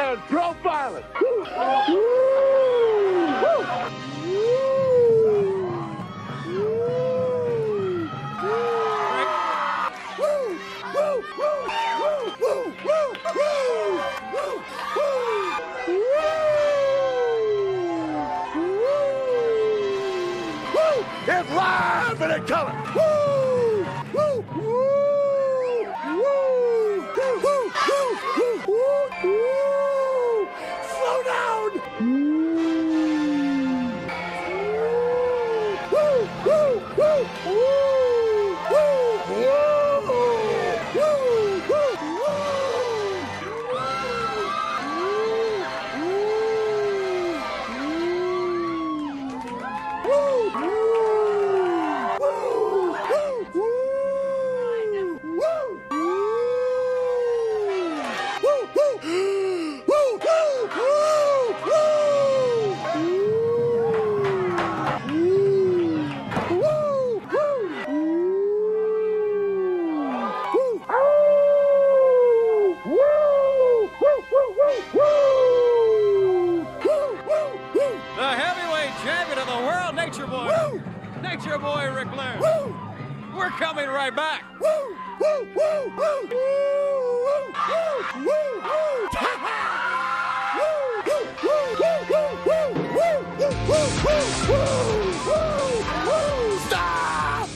and profiling. It's live and in color. Woo! Woo! Woo! Woo! Woo! Woo! Woo! Woo! Slow down. Woo! Woo! Woo! Woo! Woo! The heavyweight champion of the world, Nature Boy. Woo! Nature Boy Ric Flair. Woo! We're coming right back. Woo! Woo! Woo! Woo! Woo! Woo! Woo! Woo! Stop!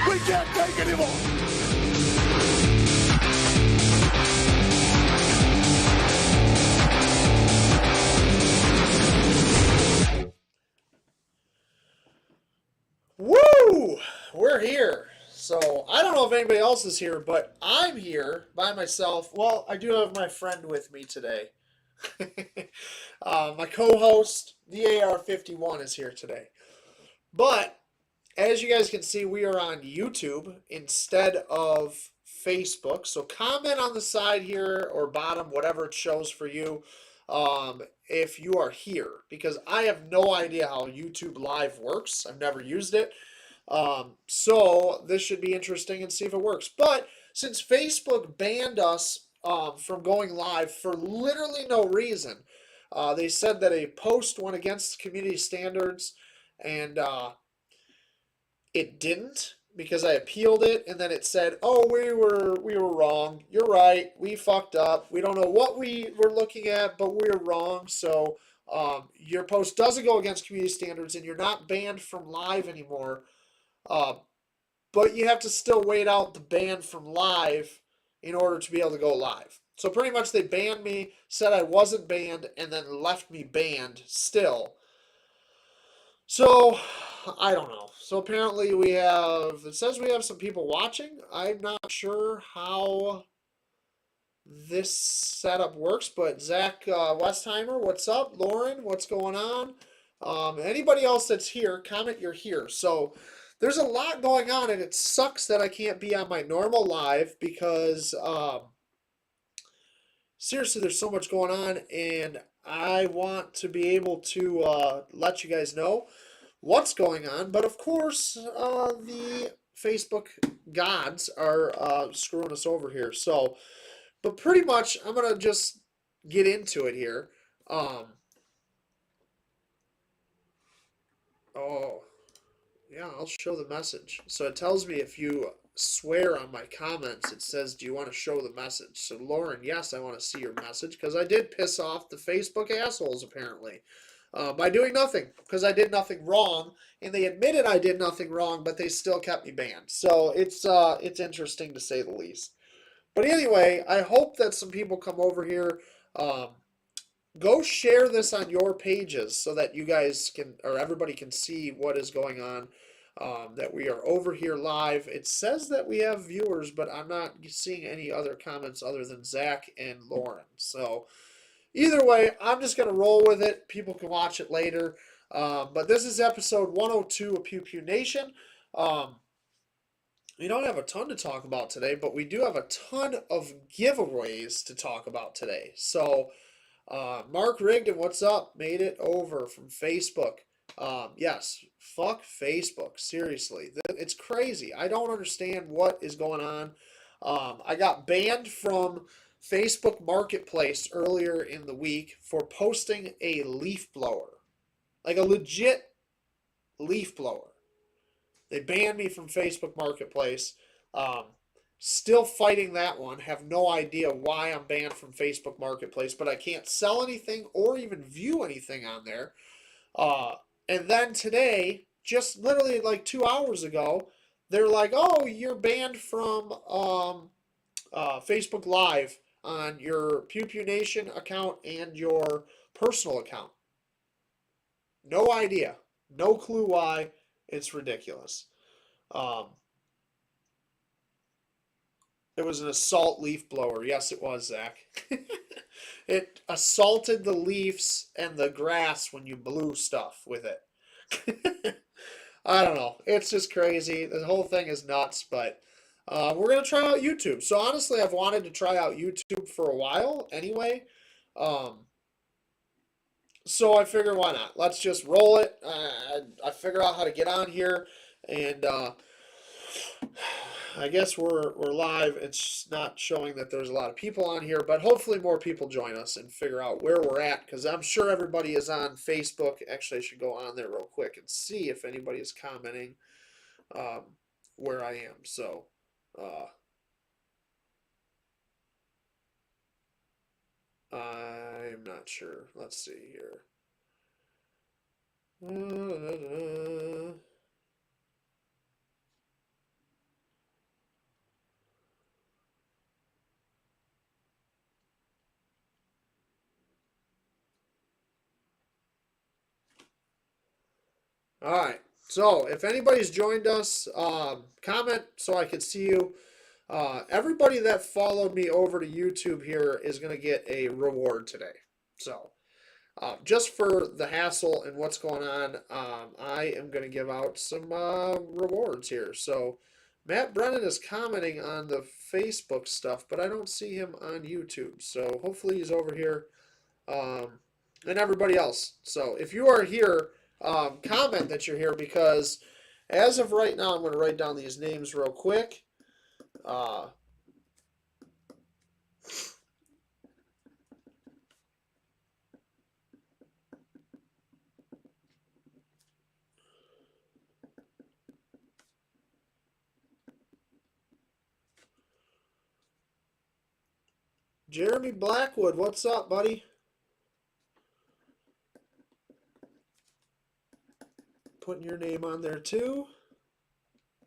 We can't take anymore. Woo! We're here. So, I don't know if anybody else is here, but I'm here by myself. Well, I do have my friend with me today. My co-host, the AR51, is here today. But, as you guys can see, we are on YouTube instead of Facebook. So, comment on the side here or bottom, whatever it shows for you, if you are here. Because I have no idea how YouTube Live works. I've never used it. So this should be interesting and see if it works. But since Facebook banned us from going live for literally no reason, they said that a post went against community standards, and it didn't, because I appealed it, and then it said, "Oh, we were wrong. You're right. We fucked up. We don't know what we were looking at, but we were wrong. So your post doesn't go against community standards, and you're not banned from live anymore." But you have to still wait out the ban from live in order to be able to go live. So pretty much they banned me, said I wasn't banned, and then left me banned still. So, I don't know. So apparently it says we have some people watching. I'm not sure how this setup works, but Zach Westheimer, what's up? Lauren, what's going on? Anybody else that's here, comment you're here. So, there's a lot going on, and it sucks that I can't be on my normal live because, seriously, there's so much going on, and I want to be able to let you guys know what's going on. But, of course, the Facebook gods are screwing us over here. So, but pretty much, I'm going to just get into it here. Yeah, I'll show the message. So it tells me if you swear on my comments, it says, do you want to show the message? So Lauren, yes, I want to see your message, because I did piss off the Facebook assholes, apparently, by doing nothing, because I did nothing wrong, and they admitted I did nothing wrong, but they still kept me banned. So it's interesting to say the least. But anyway, I hope that some people come over here. Go share this on your pages so that you guys can, or everybody can see what is going on, that we are over here live. It says that we have viewers, but I'm not seeing any other comments other than Zach and Lauren. So either way, I'm just going to roll with it. People can watch it later. But this is episode 102 of Pew Pew Nation. We don't have a ton to talk about today, but we do have a ton of giveaways to talk about today. So Mark Rigdon, what's up? Made it over from Facebook. Yes, fuck Facebook. Seriously. It's crazy. I don't understand what is going on. I got banned from Facebook Marketplace earlier in the week for posting a leaf blower, like a legit leaf blower. They banned me from Facebook Marketplace. Um, Still fighting that one. Have no idea why I'm banned from Facebook Marketplace, but I can't sell anything or even view anything on there. Uh, and then today, just literally like 2 hours ago, they're like, "Oh, you're banned from Facebook Live on your Pew Pew Nation account and your personal account." No idea, no clue why. It's ridiculous. Um, it was an assault leaf blower. Yes, it was, Zach. It assaulted the leaves and the grass when you blew stuff with it. I don't know. It's just crazy. The whole thing is nuts, but we're going to try out YouTube. So honestly, I've wanted to try out YouTube for a while anyway. Um, so I figure why not? Let's just roll it. I figure out how to get on here, and I guess we're live. It's not showing that there's a lot of people on here, but hopefully more people join us and figure out where we're at, because I'm sure everybody is on Facebook. Actually, I should go on there real quick and see if anybody is commenting where I am. So I'm not sure. Let's see here. All right. So if anybody's joined us, comment so I can see you. Everybody that followed me over to YouTube here is going to get a reward today. So just for the hassle and what's going on, I am going to give out some rewards here. So Matt Brennan is commenting on the Facebook stuff, but I don't see him on YouTube. So hopefully he's over here, and everybody else. So if you are here, comment that you're here, because as of right now, I'm going to write down these names real quick. Jeremy Blackwood, what's up, buddy? Putting your name on there too.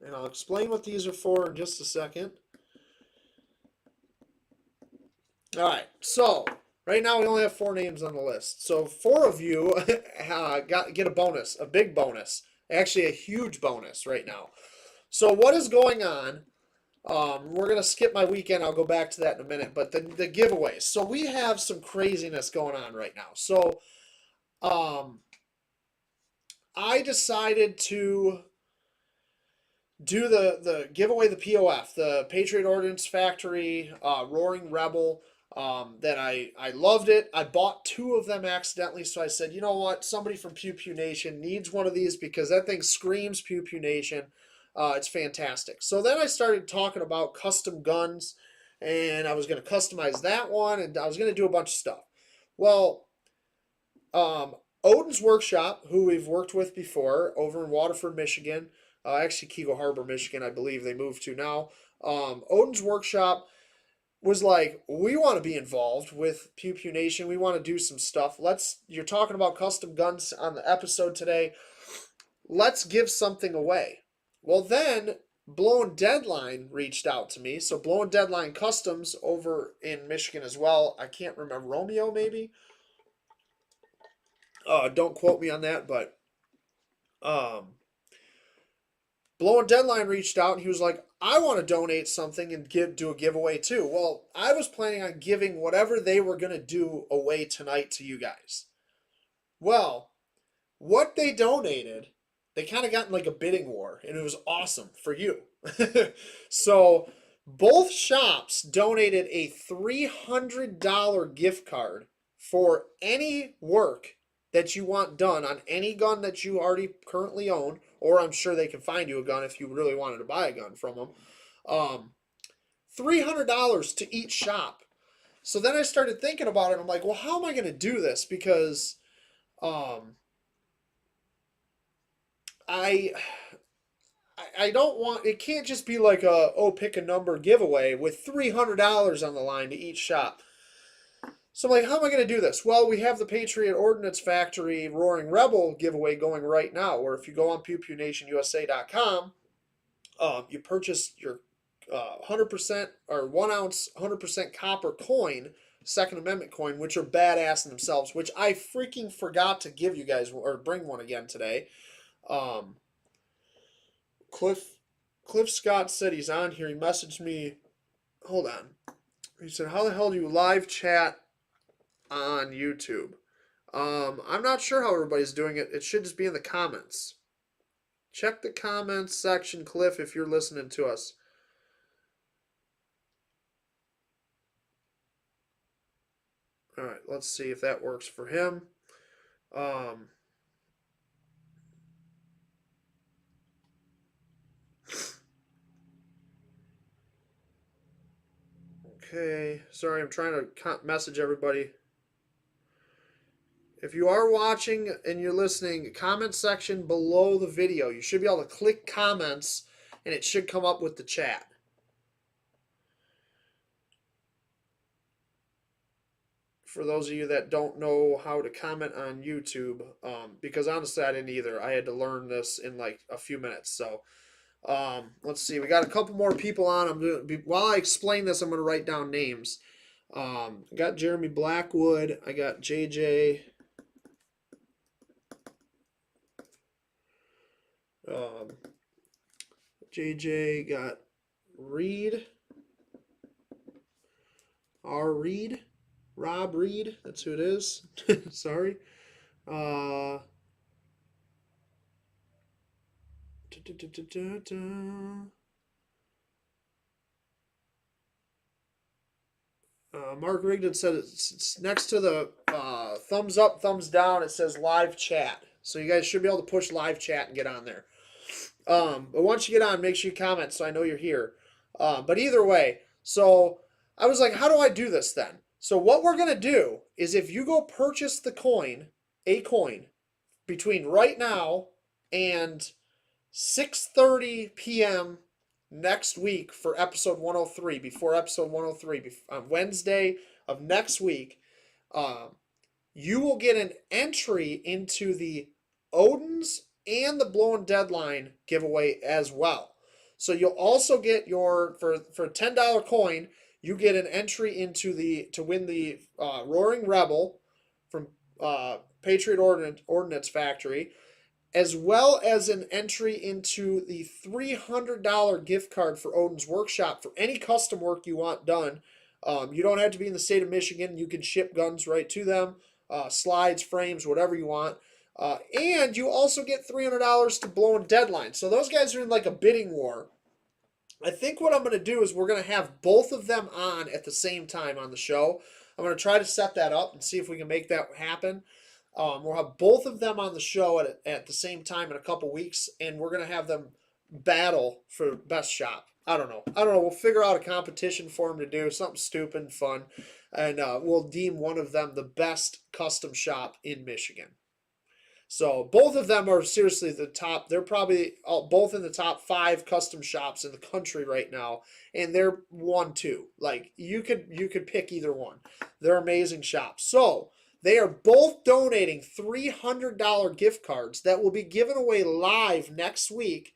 And I'll explain what these are for in just a second. All right, so right now we only have 4 names on the list. So 4 of you get a bonus, a big bonus, actually a huge bonus right now. So what is going on? We're going to skip my weekend. I'll go back to that in a minute. But the giveaways. So we have some craziness going on right now. So I decided to do the giveaway, the POF, the Patriot Ordnance Factory Roaring Rebel. That I loved it. I bought 2 of them accidentally, so I said, you know what? Somebody from Pew Pew Nation needs one of these, because that thing screams Pew Pew Nation. It's fantastic. So then I started talking about custom guns, and I was going to customize that one, and I was going to do a bunch of stuff. Well, Odin's Workshop, who we've worked with before over in Waterford, Michigan, actually Kego Harbor, Michigan, I believe they moved to now. Odin's Workshop was like, we want to be involved with Pew Pew Nation. We want to do some stuff. You're talking about custom guns on the episode today. Let's give something away. Well, then Blowing Deadline reached out to me. So Blowing Deadline Customs over in Michigan as well. I can't remember, Romeo maybe? Don't quote me on that, but Blowing Deadline reached out and he was like, I want to donate something and do a giveaway too. Well, I was planning on giving whatever they were going to do away tonight to you guys. Well, what they donated, they kind of got in like a bidding war, and it was awesome for you. So both shops donated a $300 gift card for any work that you want done on any gun that you already currently own, or I'm sure they can find you a gun if you really wanted to buy a gun from them. $300 to each shop. So then I started thinking about it. I'm like, well, how am I going to do this? Because I I don't want it can't just be like a pick a number giveaway with $300 on the line to each shop. So I'm like, how am I going to do this? Well, we have the Patriot Ordnance Factory Roaring Rebel giveaway going right now, where if you go on pewpewnationusa.com, you purchase your 100% or 1 ounce 100% copper coin, Second Amendment coin, which are badass in themselves, which I freaking forgot to give you guys or bring one again today. Um, Cliff Scott said he's on here. He messaged me. Hold on. He said, "How the hell do you live chat on YouTube?" I'm not sure how everybody's doing it. It should just be in the comments. Check the comments section, Cliff, if you're listening to us. All right, let's see if that works for him. Okay, sorry, I'm trying to message everybody. If you are watching and you're listening, comment section below the video. You should be able to click comments and it should come up with the chat. For those of you that don't know how to comment on YouTube, because honestly I didn't either. I had to learn this in like a few minutes. So let's see. We got a couple more people on. While I explain this, I'm going to write down names. I got Jeremy Blackwood. I got JJ. JJ got Reed. Reed. Rob Reed. That's who it is. Sorry. Mark Rigdon said it's next to the thumbs up, thumbs down. It says live chat. So you guys should be able to push live chat and get on there. But once you get on, make sure you comment so I know you're here. But either way, so I was like, how do I do this then? So what we're going to do is if you go purchase the coin, a coin, between right now and 6:30 p.m. next week for episode 103, before episode 103, on Wednesday of next week, you will get an entry into the Odin's and the Blowing Deadline giveaway as well. So you'll also get your, for a $10 coin, you get an entry into to win the Roaring Rebel from Patriot Ordnance Factory, as well as an entry into the $300 gift card for Odin's Workshop for any custom work you want done. You don't have to be in the state of Michigan. You can ship guns right to them, slides, frames, whatever you want. And you also get $300 to Blowing Deadline. So those guys are in like a bidding war. I think what I'm going to do is we're going to have both of them on at the same time on the show. I'm going to try to set that up and see if we can make that happen. We'll have both of them on the show at the same time in a couple weeks, and we're going to have them battle for best shop. I don't know. We'll figure out a competition for them to do, something stupid and fun, and we'll deem one of them the best custom shop in Michigan. So both of them are seriously the top. They're probably both in the top 5 custom shops in the country right now, and they're 1-2. Like you could pick either one. They're amazing shops. So they are both donating $300 gift cards that will be given away live next week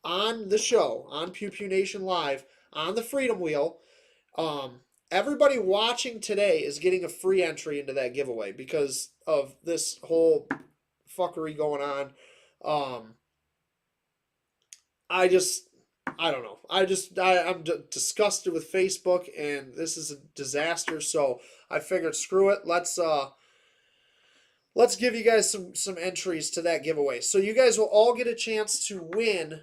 on the show, on Pew Pew Nation Live, on the Freedom Wheel. Everybody watching today is getting a free entry into that giveaway because of this whole fuckery going on. I don't know. I'm disgusted with Facebook, and this is a disaster. So I figured, screw it. Let's give you guys some entries to that giveaway. So you guys will all get a chance to win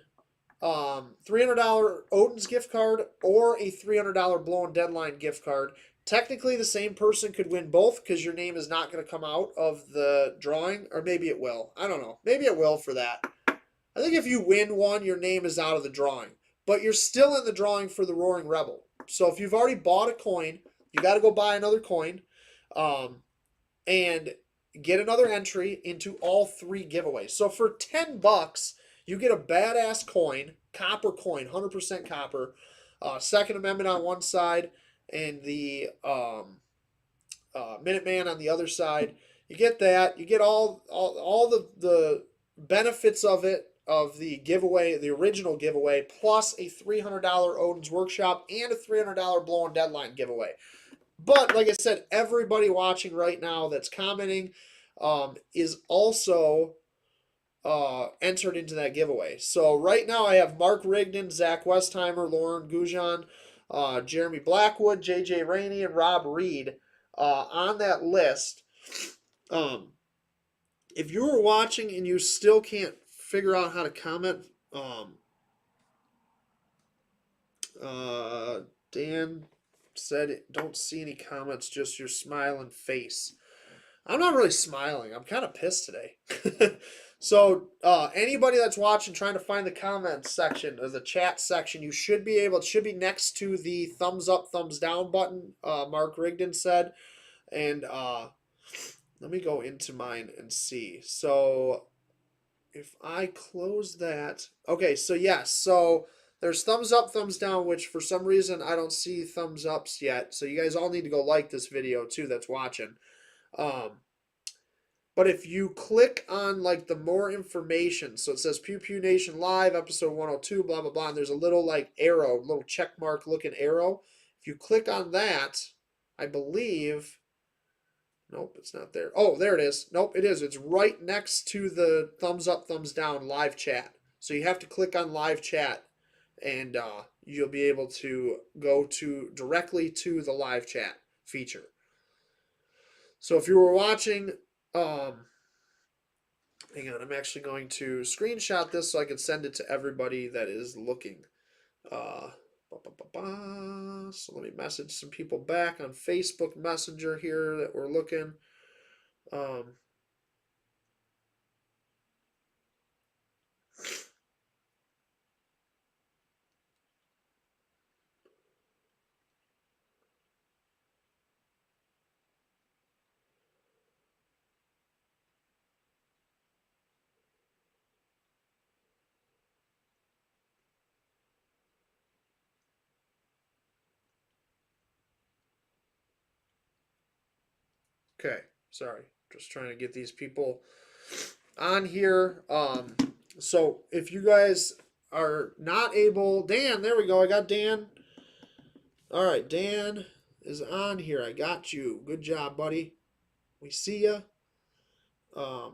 $300 Odin's gift card or a $300 Blowing Deadline gift card. Technically, the same person could win both because your name is not going to come out of the drawing, or maybe it will. I don't know. Maybe it will for that. I think if you win one, your name is out of the drawing, but you're still in the drawing for the Roaring Rebel. So if you've already bought a coin, You got to go buy another coin, and get another entry into all 3 giveaways. So for $10, you get a badass coin, copper coin, 100% copper, Second Amendment on one side, and the Minuteman on the other side. You get that. You get all the benefits of it, of the giveaway, the original giveaway, plus a $300 Odin's Workshop and a $300 Blowing Deadline giveaway. But like I said, everybody watching right now that's commenting is also entered into that giveaway. So right now I have Mark Rigdon, Zach Westheimer, Lauren Goujon, Jeremy Blackwood, JJ Rainey, and Rob Reed on that list. If you were watching and you still can't figure out how to comment, Dan said, don't see any comments, just your smiling face. I'm not really smiling. I'm kind of pissed today. So anybody that's watching, trying to find the comments section or the chat section, you should be able, it should be next to the thumbs up, thumbs down button, Mark Rigdon said. And let me go into mine and see. So if I close that, okay, so yes, so there's thumbs up, thumbs down, which for some reason I don't see thumbs ups yet. So you guys all need to go like this video too that's watching. But if you click on like the more information, so it says Pew Pew Nation Live, episode 102, blah, blah, blah, and there's a little like arrow, little check mark looking arrow. If you click on that, I believe, nope, it's not there. Oh, there it is. Nope, it is. It's right next to the thumbs up, thumbs down live chat. So you have to click on live chat, and you'll be able to go to directly to the live chat feature. So if you were watching, hang on, I'm actually going to screenshot this so I can send it to everybody that is looking. So let me message some people back on Facebook Messenger here that we're looking. Okay, sorry. Just trying to get these people on here. So if you guys are not able, Dan, there we go. I got Dan. All right, Dan is on here. I got you. Good job, buddy. We see ya. All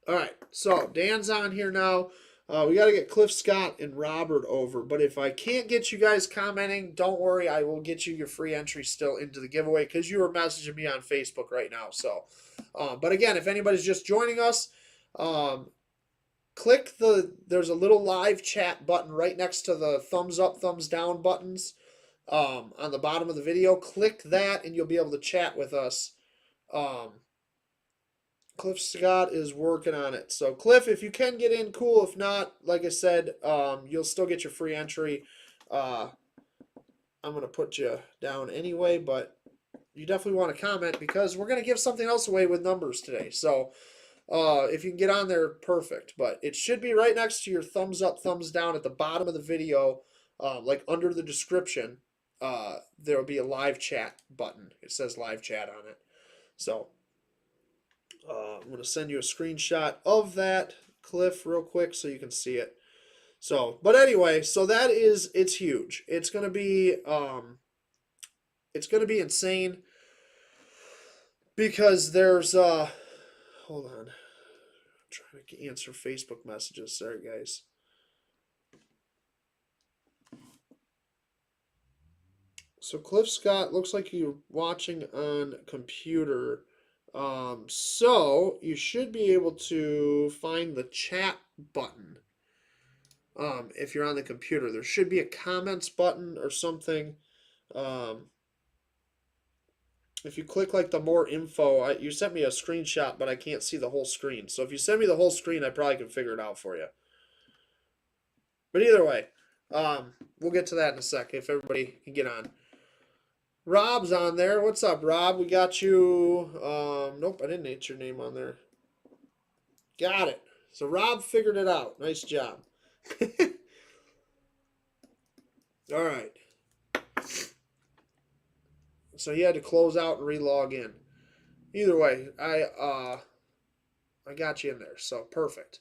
right, so Dan's on here now. We got to get Cliff Scott and Robert over. But if I can't get you guys commenting, don't worry. I will get you your free entry still into the giveaway because you were messaging me on Facebook right now. So, but again, if anybody's just joining us, click there's a little live chat button right next to the thumbs up, thumbs down buttons on the bottom of the video. Click that and you'll be able to chat with us. Cliff Scott is working on it. So, Cliff, if you can get in, cool. If not, like I said, you'll still get your free entry. I'm going to put you down anyway, but you definitely want to comment because we're going to give something else away with numbers today. So, if you can get on there, perfect. But it should be right next to your thumbs up, thumbs down at the bottom of the video, like under the description. There will be a live chat button. It says live chat on it. So, I'm going to send you a screenshot of that, Cliff, real quick so you can see it. So, but anyway, so that is, it's huge. It's going to be insane because there's, hold on. I'm trying to answer Facebook messages. Sorry, guys. So Cliff Scott, looks like you're watching on computer. So you should be able to find the chat button. If you're on the computer, there should be a comments button or something. If you click like the more info, you sent me a screenshot, but I can't see the whole screen. So if you send me the whole screen, I probably can figure it out for you. But either way, We'll get to that in a sec if everybody can get on. Rob's on there. What's up, Rob? We got you. Nope, I didn't hit your name on there. Got it. So Rob figured it out. Nice job. All right. So he had to close out and re-log in. Either way, I got you in there. So perfect.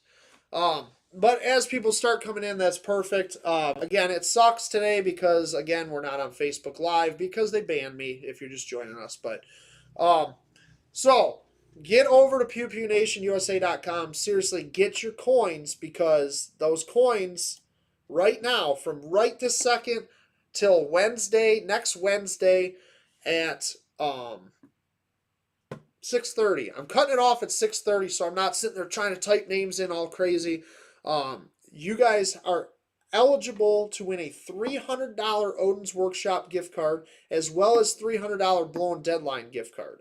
But as people start coming in, that's perfect. Again, it sucks today because, again, we're not on Facebook Live because they banned me if you're just joining us. But, so get over to PewPewNationUSA.com. Seriously, get your coins because those coins right now, from right this second till Wednesday, next Wednesday at 6:30. I'm cutting it off at 6:30, so I'm not sitting there trying to type names in all crazy. You guys are eligible to win a $300 Odin's Workshop gift card as well as $300 Blown Deadline gift card,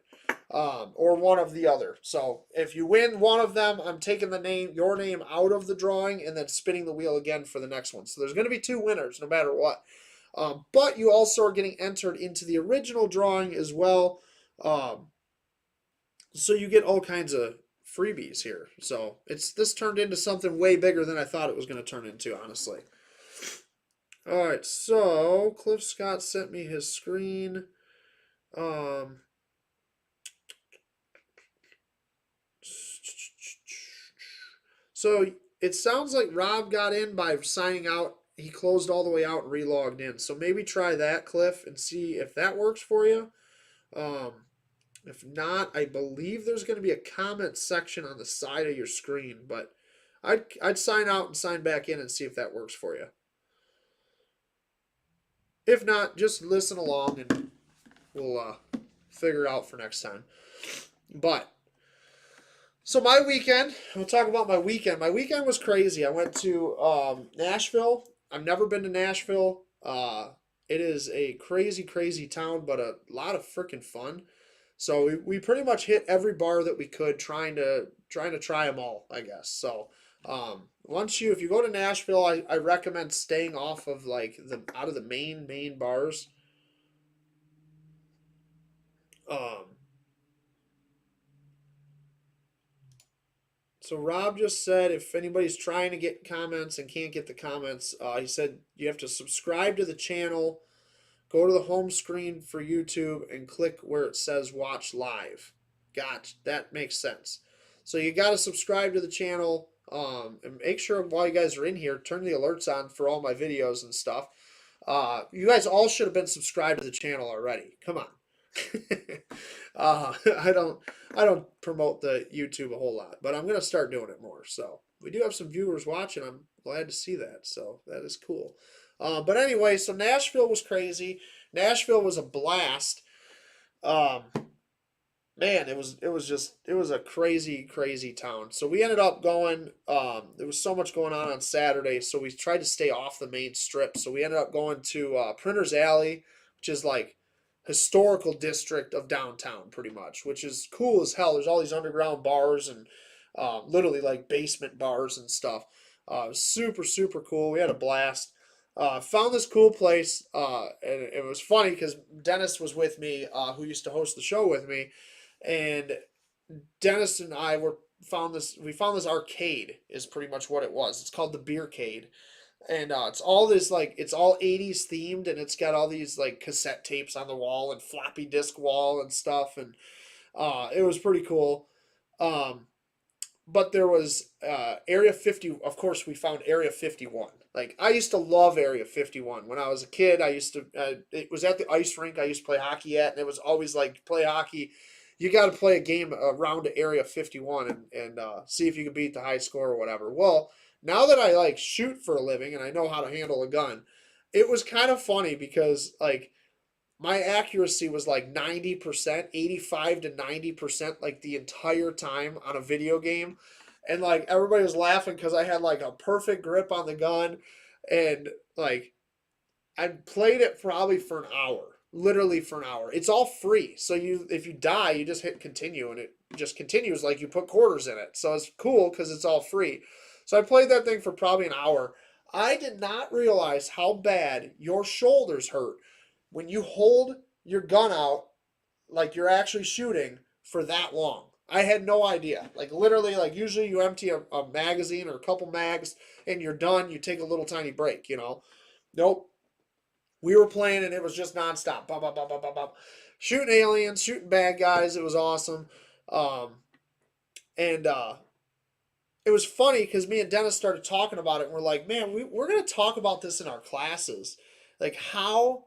or one of the other. So if you win one of them, I'm taking your name out of the drawing and then spinning the wheel again for the next one. So there's going to be 2 winners no matter what. But you also are getting entered into the original drawing as well. So you get all kinds of freebies here. So this turned into something way bigger than I thought it was going to turn into, honestly. All right, so Cliff Scott sent me his screen. So it sounds like Rob got in by signing out. He closed all the way out and re-logged in. So maybe try that, Cliff, and see if that works for you. If not, I believe there's going to be a comment section on the side of your screen, but I'd sign out and sign back in and see if that works for you. If not, just listen along and we'll figure it out for next time. But, so my weekend, we'll talk about my weekend. My weekend was crazy. I went to Nashville. I've never been to Nashville. It is a crazy, crazy town, but a lot of freaking fun. So we pretty much hit every bar that we could, trying to try them all, I guess. So if you go to Nashville, I recommend staying off of out of the main bars. So Rob just said if anybody's trying to get comments and can't get the comments, he said you have to subscribe to the channel. Go to the home screen for YouTube and click where it says watch live. Gotcha. That makes sense. So you got to subscribe to the channel, and make sure while you guys are in here, turn the alerts on for all my videos and stuff. You guys all should have been subscribed to the channel already. Come on. I don't promote the YouTube a whole lot, but I'm going to start doing it more. So we do have some viewers watching. I'm glad to see that. So that is cool. But anyway, so Nashville was crazy. Nashville was a blast. Man, it was a crazy, crazy town. So we ended up going, there was so much going on Saturday, so we tried to stay off the main strip. So we ended up going to Printer's Alley, which is like historical district of downtown pretty much, which is cool as hell. There's all these underground bars and literally like basement bars and stuff. Super, super cool. We had a blast. Found this cool place, and it was funny because Dennis was with me, who used to host the show with me, and Dennis and I found this arcade is pretty much what it was. It's called the Beercade, and it's all 80s themed, and it's got all these like cassette tapes on the wall and floppy disk wall and stuff, and it was pretty cool. But there was Area 50. Of course, we found Area 51. Like, I used to love Area 51. When I was a kid, it was at the ice rink I used to play hockey at, and it was always like, play hockey, you got to play a game around to Area 51 and see if you can beat the high score or whatever. Well, now that I like shoot for a living and I know how to handle a gun, it was kind of funny because like my accuracy was like 90%, 85 to 90% like the entire time on a video game. And like everybody was laughing because I had like a perfect grip on the gun, and like I played it probably for an hour, literally for an hour. It's all free. So if you die, you just hit continue and it just continues like you put quarters in it. So it's cool because it's all free. So I played that thing for probably an hour. I did not realize how bad your shoulders hurt when you hold your gun out like you're actually shooting for that long. I had no idea. Like literally, like usually you empty a magazine or a couple mags and you're done. You take a little tiny break, you know. Nope. We were playing and it was just nonstop. Bop, bop, bop, bop, bop, bop. Shooting aliens, shooting bad guys. It was awesome. Um, and it was funny because me and Dennis started talking about it and we're like, man, we're going to talk about this in our classes. Like how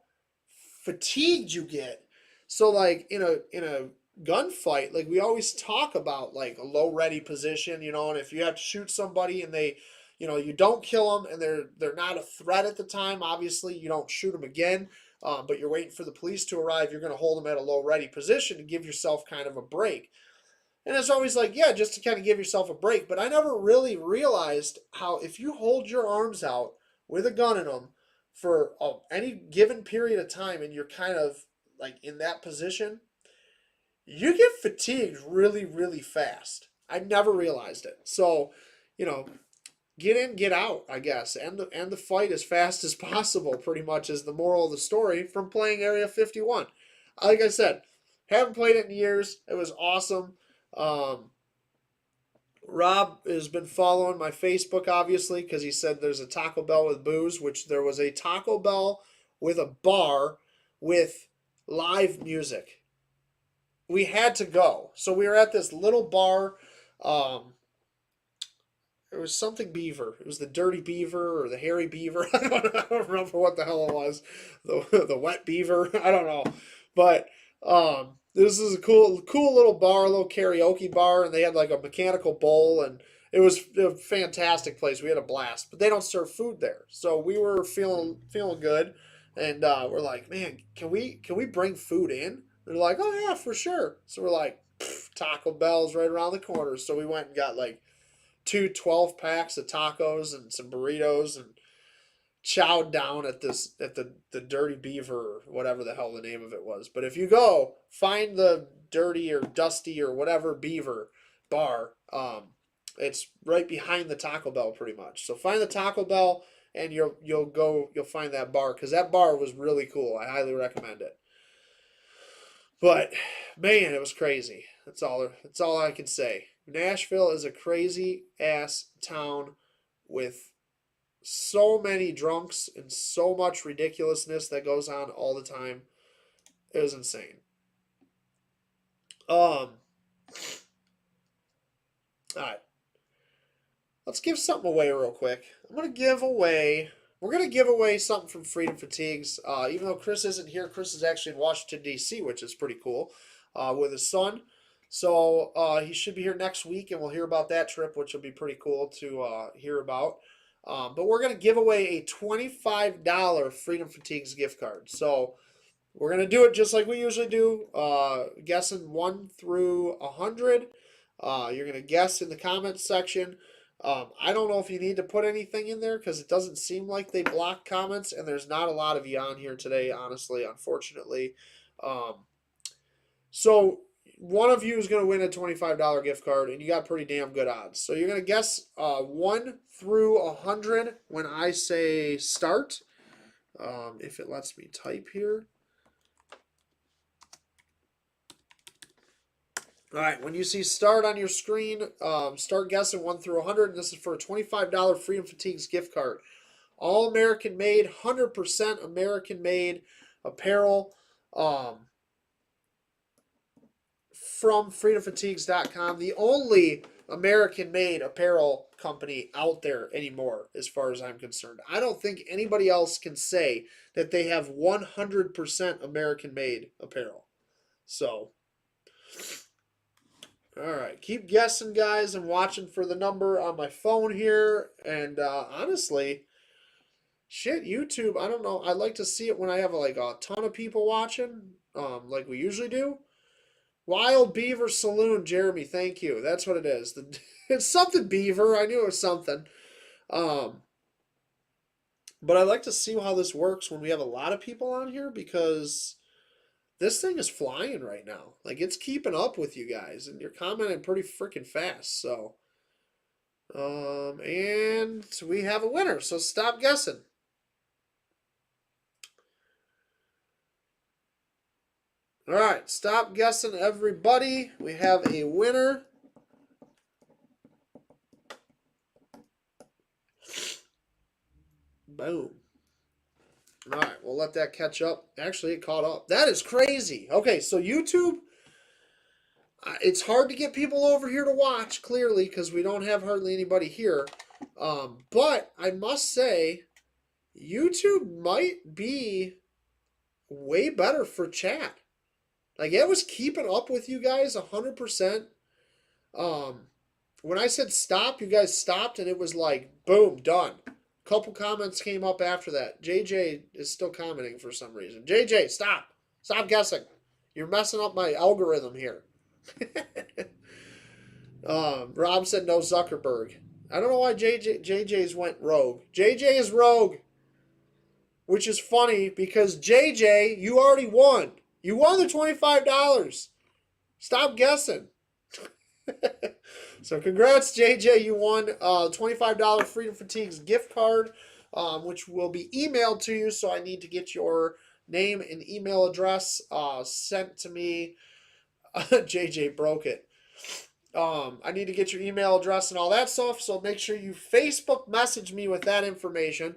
fatigued you get. So like in a gunfight, like we always talk about like a low ready position, you know, and if you have to shoot somebody and they, you know, you don't kill them and they're not a threat at the time, obviously you don't shoot them again. But you're waiting for the police to arrive. You're going to hold them at a low ready position to give yourself kind of a break. And it's always like, yeah, just to kind of give yourself a break. But I never really realized how if you hold your arms out with a gun in them for any given period of time and you're kind of like in that position, you get fatigued really, really fast. I never realized it. So, you know, get in, get out, I guess. And the fight as fast as possible, pretty much is the moral of the story from playing Area 51. Like I said, haven't played it in years. It was awesome. Um, Rob has been following my Facebook, obviously, because he said there's a Taco Bell with booze, which there was a Taco Bell with a bar with live music. We had to go. So we were at this little bar. Um, it was something Beaver. It was the Dirty Beaver or the Hairy Beaver. I don't remember what the hell it was. The Wet Beaver. I don't know. But this is a cool little bar, a little karaoke bar, and they had like a mechanical bull, and it was a fantastic place. We had a blast, but they don't serve food there, so we were feeling good, and we're like, man, can we bring food in? They're like, oh yeah, for sure. So we're like, Taco Bell's right around the corner, so we went and got like two 12 packs of tacos and some burritos and chowed down at the Dirty Beaver or whatever the hell the name of it was. But if you go find the Dirty or Dusty or whatever Beaver bar, it's right behind the Taco Bell pretty much. So find the Taco Bell and you'll find that bar because that bar was really cool. I highly recommend it. But man, it was crazy. That's all I can say. Nashville is a crazy ass town with so many drunks and so much ridiculousness that goes on all the time. It was insane. All right, let's give something away real quick. We're gonna give away something from Freedom Fatigues. Even though Chris isn't here, Chris is actually in Washington D.C., which is pretty cool, with his son. So he should be here next week, and we'll hear about that trip, which will be pretty cool to hear about. But we're going to give away a $25 Freedom Fatigues gift card. So we're going to do it just like we usually do, guessing 1 through 100. You're going to guess in the comments section. I don't know if you need to put anything in there because it doesn't seem like they block comments, and there's not a lot of you on here today, honestly, unfortunately. So one of you is going to win a $25 gift card, and you got pretty damn good odds. So you're going to guess 1 through 100 when I say start. If it lets me type here. All right, when you see start on your screen, start guessing 1 through 100. And this is for a $25 Freedom Fatigues gift card. All American made, 100% American made apparel. From freedomfatigues.com, the only American-made apparel company out there anymore, as far as I'm concerned. I don't think anybody else can say that they have 100% American-made apparel. So, all right, keep guessing, guys. I'm watching for the number on my phone here, and honestly, shit, YouTube, I don't know. I like to see it when I have like a ton of people watching, like we usually do. Wild Beaver Saloon, Jeremy, thank you. That's what it is. It's something Beaver. I knew it was something. But I like to see how this works when we have a lot of people on here because this thing is flying right now. Like, it's keeping up with you guys, and you're commenting pretty freaking fast. So, And we have a winner, so stop guessing. All right, stop guessing, everybody. We have a winner. Boom. All right, we'll let that catch up. Actually, it caught up. That is crazy. Okay, so YouTube, it's hard to get people over here to watch, clearly, because we don't have hardly anybody here. But I must say, YouTube might be way better for chat. Like, it was keeping up with you guys 100%. When I said stop, you guys stopped, and it was like, boom, done. Couple comments came up after that. JJ is still commenting for some reason. JJ, stop. Stop guessing. You're messing up my algorithm here. Rob said no Zuckerberg. I don't know why JJ's went rogue. JJ is rogue. Which is funny because JJ, you already won. You won the $25. Stop guessing. So congrats, JJ. You won $25 Freedom Fatigues gift card, which will be emailed to you. So I need to get your name and email address sent to me. JJ broke it. I need to get your email address and all that stuff. So make sure you Facebook message me with that information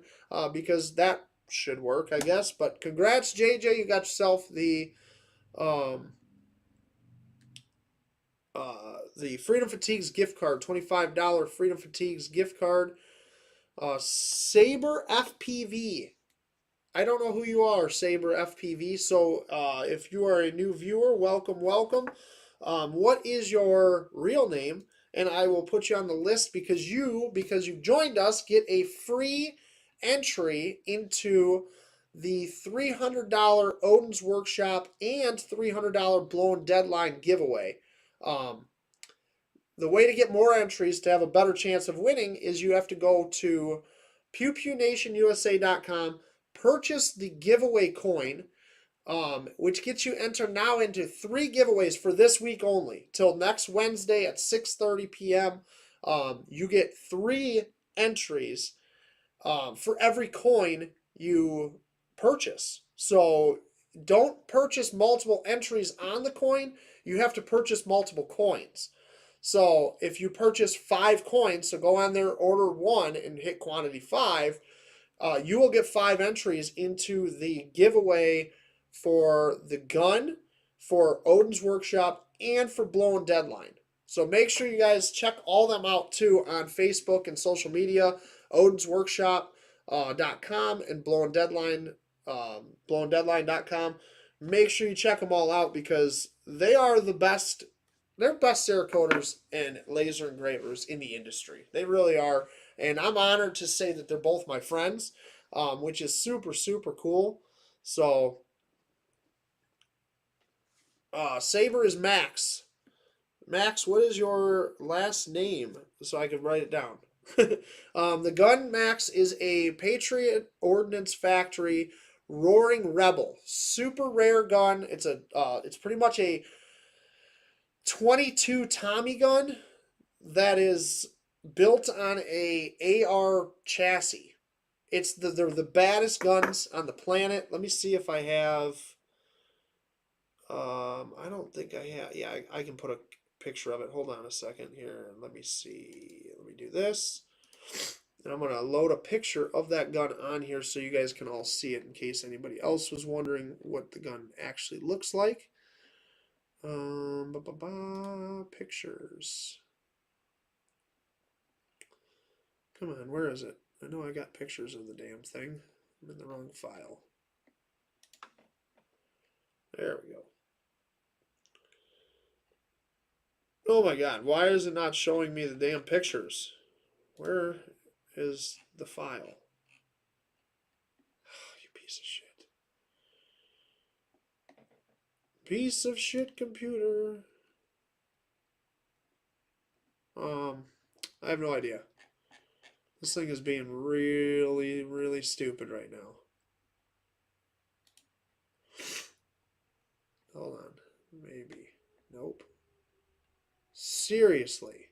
because that should work, I guess. But congrats, JJ. You got yourself the Freedom Fatigues gift card, $25 Freedom Fatigues gift card. Saber FPV. I don't know who you are, Saber FPV. So if you are a new viewer, welcome, welcome. What is your real name? And I will put you on the list because you joined us, get a free entry into the $300 Odin's Workshop and $300 Blown Deadline giveaway. The way to get more entries to have a better chance of winning is you have to go to pewpewnationusa.com, purchase the giveaway coin, which gets you entered now into 3 giveaways for this week only till next Wednesday at 6:30 p.m. You get 3 entries for every coin you purchase. So don't purchase multiple entries on the coin. You have to purchase multiple coins. So if you purchase 5 coins, so go on there, order 1 and hit quantity 5, you will get 5 entries into the giveaway for the gun, for Odin's Workshop, and for Blown Deadline. So make sure you guys check all them out too on Facebook and social media, odinsworkshop.com and Blown Deadline, blowindeadline.com. Make sure you check them all out because they are the best. They're best Cerakoters and laser engravers in the industry. They really are. And I'm honored to say that they're both my friends, which is super, super cool. So, Saber is Max. Max, what is your last name so I can write it down? The gun, Max, is a Patriot Ordnance Factory Roaring Rebel. Super rare gun. It's pretty much a 22 Tommy gun that is built on a AR chassis. They're the baddest guns on the planet. Let me see if I have. I don't think I have. Yeah, I can put a picture of it. Hold on a second here. Let me see. Let me do this. And I'm going to load a picture of that gun on here so you guys can all see it in case anybody else was wondering what the gun actually looks like. Pictures. Come on, where is it? I know I got pictures of the damn thing. I'm in the wrong file. There we go. Oh my god, why is it not showing me the damn pictures? Where is the file? Oh, you piece of shit. Piece of shit computer. I have no idea. This thing is being really, really stupid right now. Hold on. Maybe. Nope. Seriously.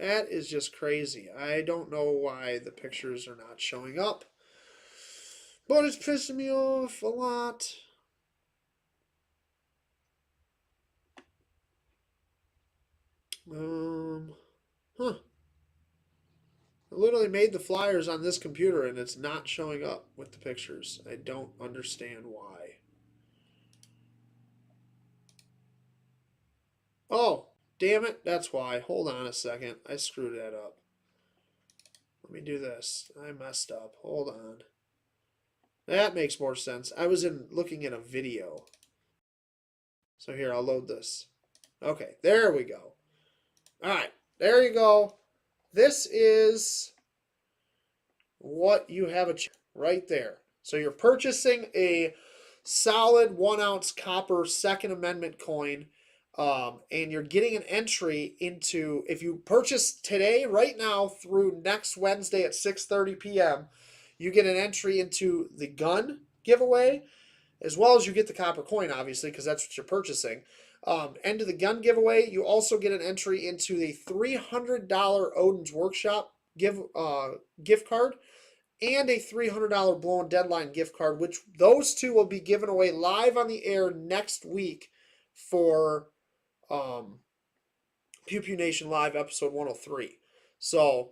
That is just crazy. I don't know why the pictures are not showing up, but it's pissing me off a lot. Huh. I literally made the flyers on this computer and it's not showing up with the pictures. I don't understand why. Oh, damn it. That's why. Hold on a second. I screwed that up. Let me do this. I messed up. Hold on. That makes more sense. I was looking at a video. So here, I'll load this. Okay, there we go. All right, there you go. This is what you have right there. So you're purchasing a solid 1-ounce copper Second Amendment coin, and you're getting an entry into, if you purchase today, right now, through next Wednesday at 6:30 p.m., you get an entry into the gun giveaway, as well as you get the copper coin, obviously, because that's what you're purchasing. Into the gun giveaway, you also get an entry into the $300 Odin's Workshop gift card and a $300 Blown Deadline gift card, which those two will be given away live on the air next week for Pew Pew Nation Live episode 103. So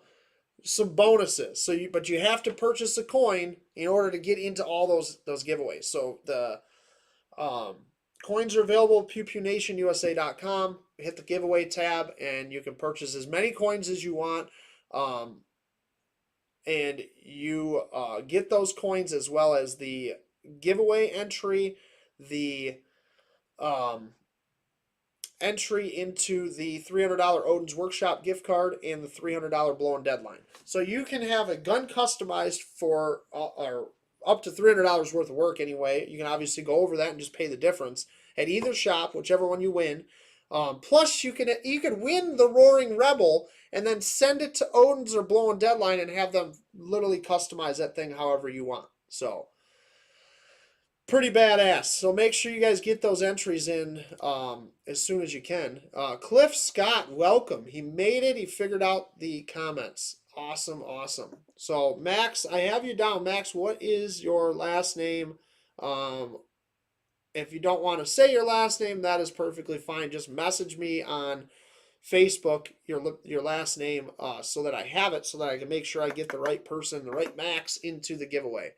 some bonuses. But you have to purchase a coin in order to get into all those giveaways. So the coins are available at pewpewnationusa.com. Hit the giveaway tab and you can purchase as many coins as you want. And you get those coins as well as the giveaway entry, the entry into the $300 Odin's Workshop gift card, and the $300 Blown Deadline. So you can have a gun customized for up to $300 worth of work anyway. You can obviously go over that and just pay the difference at either shop, whichever one you win. Plus, you can win the Roaring Rebel and then send it to Odin's or Blown Deadline and have them literally customize that thing however you want. So, pretty badass. So make sure you guys get those entries in as soon as you can. Cliff Scott, welcome. He made it. He figured out the comments. Awesome, awesome. So, Max, I have you down. Max, what is your last name? If you don't want to say your last name, that is perfectly fine. Just message me on Facebook your last name so that I have it, so that I can make sure I get the right person, the right Max, into the giveaway.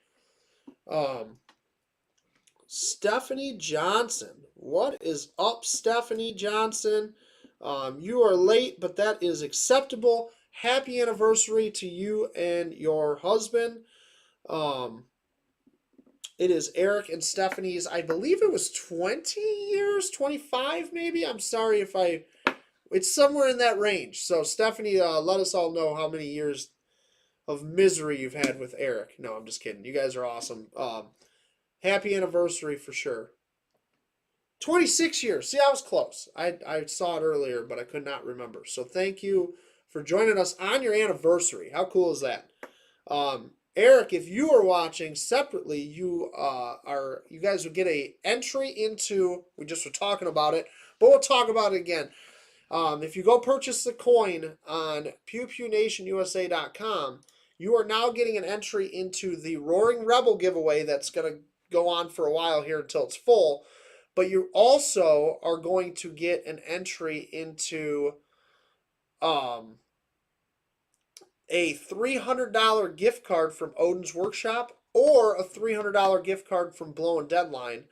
Stephanie Johnson. What is up, Stephanie Johnson? You are late, but that is acceptable. Happy anniversary to you and your husband. It is Eric and Stephanie's, I believe it was 20 years, 25 maybe. I'm sorry if it's somewhere in that range. So Stephanie, let us all know how many years of misery you've had with Eric. No, I'm just kidding. You guys are awesome. Happy anniversary for sure. 26 years. See, I was close. I saw it earlier, but I could not remember. So thank you for joining us on your anniversary. How cool is that? Eric, if you are watching separately, you guys will get a entry into, we just were talking about it, but we'll talk about it again. If you go purchase the coin on pewpewnationusa.com, you are now getting an entry into the Roaring Rebel giveaway that's going to go on for a while here until it's full. But you also are going to get an entry into a $300 gift card from Odin's Workshop or a $300 gift card from Blown Deadline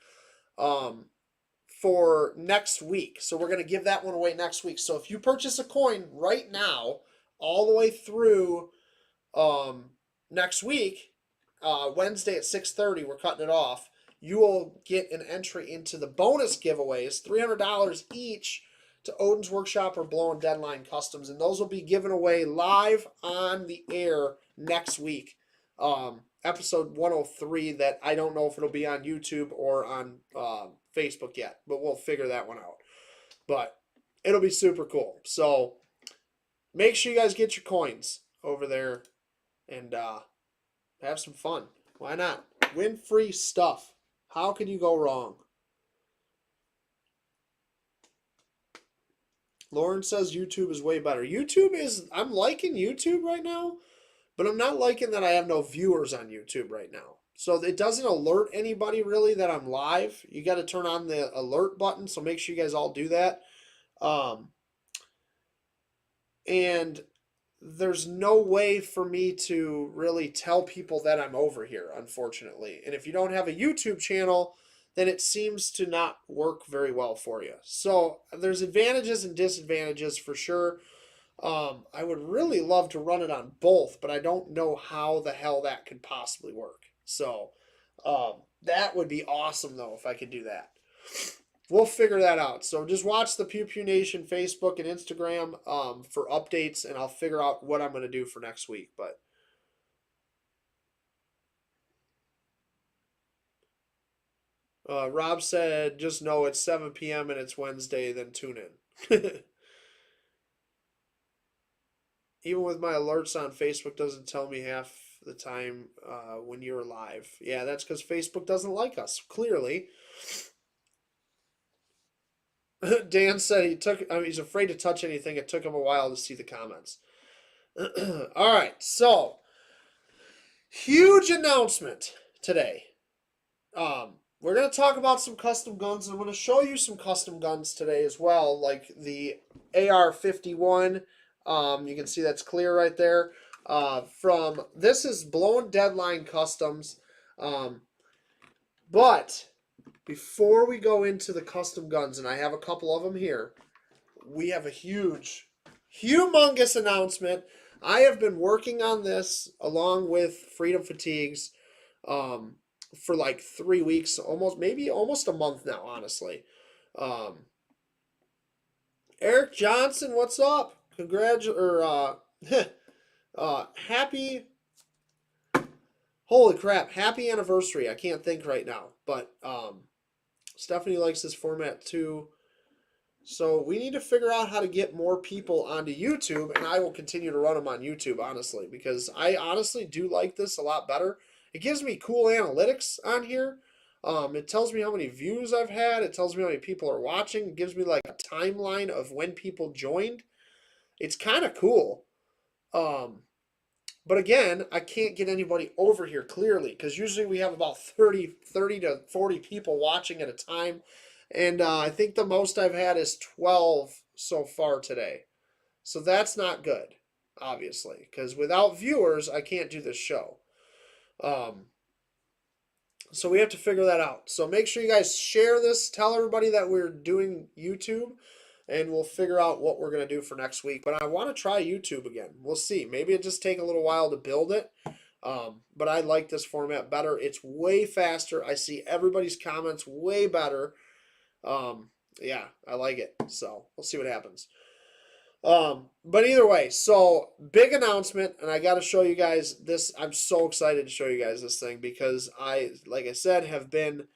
for next week. So we're going to give that one away next week. So if you purchase a coin right now, all the way through next week, Wednesday at 6:30, we're cutting it off, you will get an entry into the bonus giveaways, $300 each, to Odin's Workshop or Blown Deadline Customs, and those will be given away live on the air next week. Episode 103, that I don't know if it'll be on YouTube or on Facebook yet, but we'll figure that one out. But it'll be super cool. So make sure you guys get your coins over there and have some fun. Why not? Win free stuff. How can you go wrong? Lauren says YouTube is way better. I'm liking YouTube right now, but I'm not liking that I have no viewers on YouTube right now. So it doesn't alert anybody really that I'm live. You got to turn on the alert button, so make sure you guys all do that. And there's no way for me to really tell people that I'm over here, unfortunately. And if you don't have a YouTube channel, then it seems to not work very well for you. So there's advantages and disadvantages for sure. I would really love to run it on both, but I don't know how the hell that could possibly work. So that would be awesome, though, if I could do that. We'll figure that out. So just watch the Pew Pew Nation Facebook and Instagram for updates, and I'll figure out what I'm going to do for next week. But Rob said, just know it's 7 p.m. and it's Wednesday, then tune in. Even with my alerts on Facebook, doesn't tell me half the time when you're live. Yeah, that's because Facebook doesn't like us, clearly. Dan said he's afraid to touch anything. It took him a while to see the comments. All right, so huge announcement today. We're going to talk about some custom guns, and I'm going to show you some custom guns today as well, like the AR-51. You can see that's clear right there. This is Blown Deadline Customs. But before we go into the custom guns, and I have a couple of them here, we have a humongous announcement. I have been working on this along with Freedom Fatigues for like 3 weeks, almost a month now, honestly. Eric Johnson, what's up? Happy, holy crap, happy anniversary. I can't think right now, but Stephanie likes this format too. So we need to figure out how to get more people onto YouTube, and I will continue to run them on YouTube, honestly, because I honestly do like this a lot better. It gives me cool analytics on here. It tells me how many views I've had. It tells me how many people are watching. It gives me like a timeline of when people joined. It's kind of cool. But again, I can't get anybody over here clearly because usually we have about 30 to 40 people watching at a time. And I think the most I've had is 12 so far today. So that's not good, obviously, because without viewers, I can't do this show. So we have to figure that out. So make sure you guys share this. Tell everybody that we're doing YouTube, and we'll figure out what we're going to do for next week. But I want to try YouTube again. We'll see. Maybe it just take a little while to build it. But I like this format better. It's way faster. I see everybody's comments way better. Yeah, I like it. So we'll see what happens. But either way, so big announcement, and I got to show you guys this. I'm so excited to show you guys this thing because like I said, have been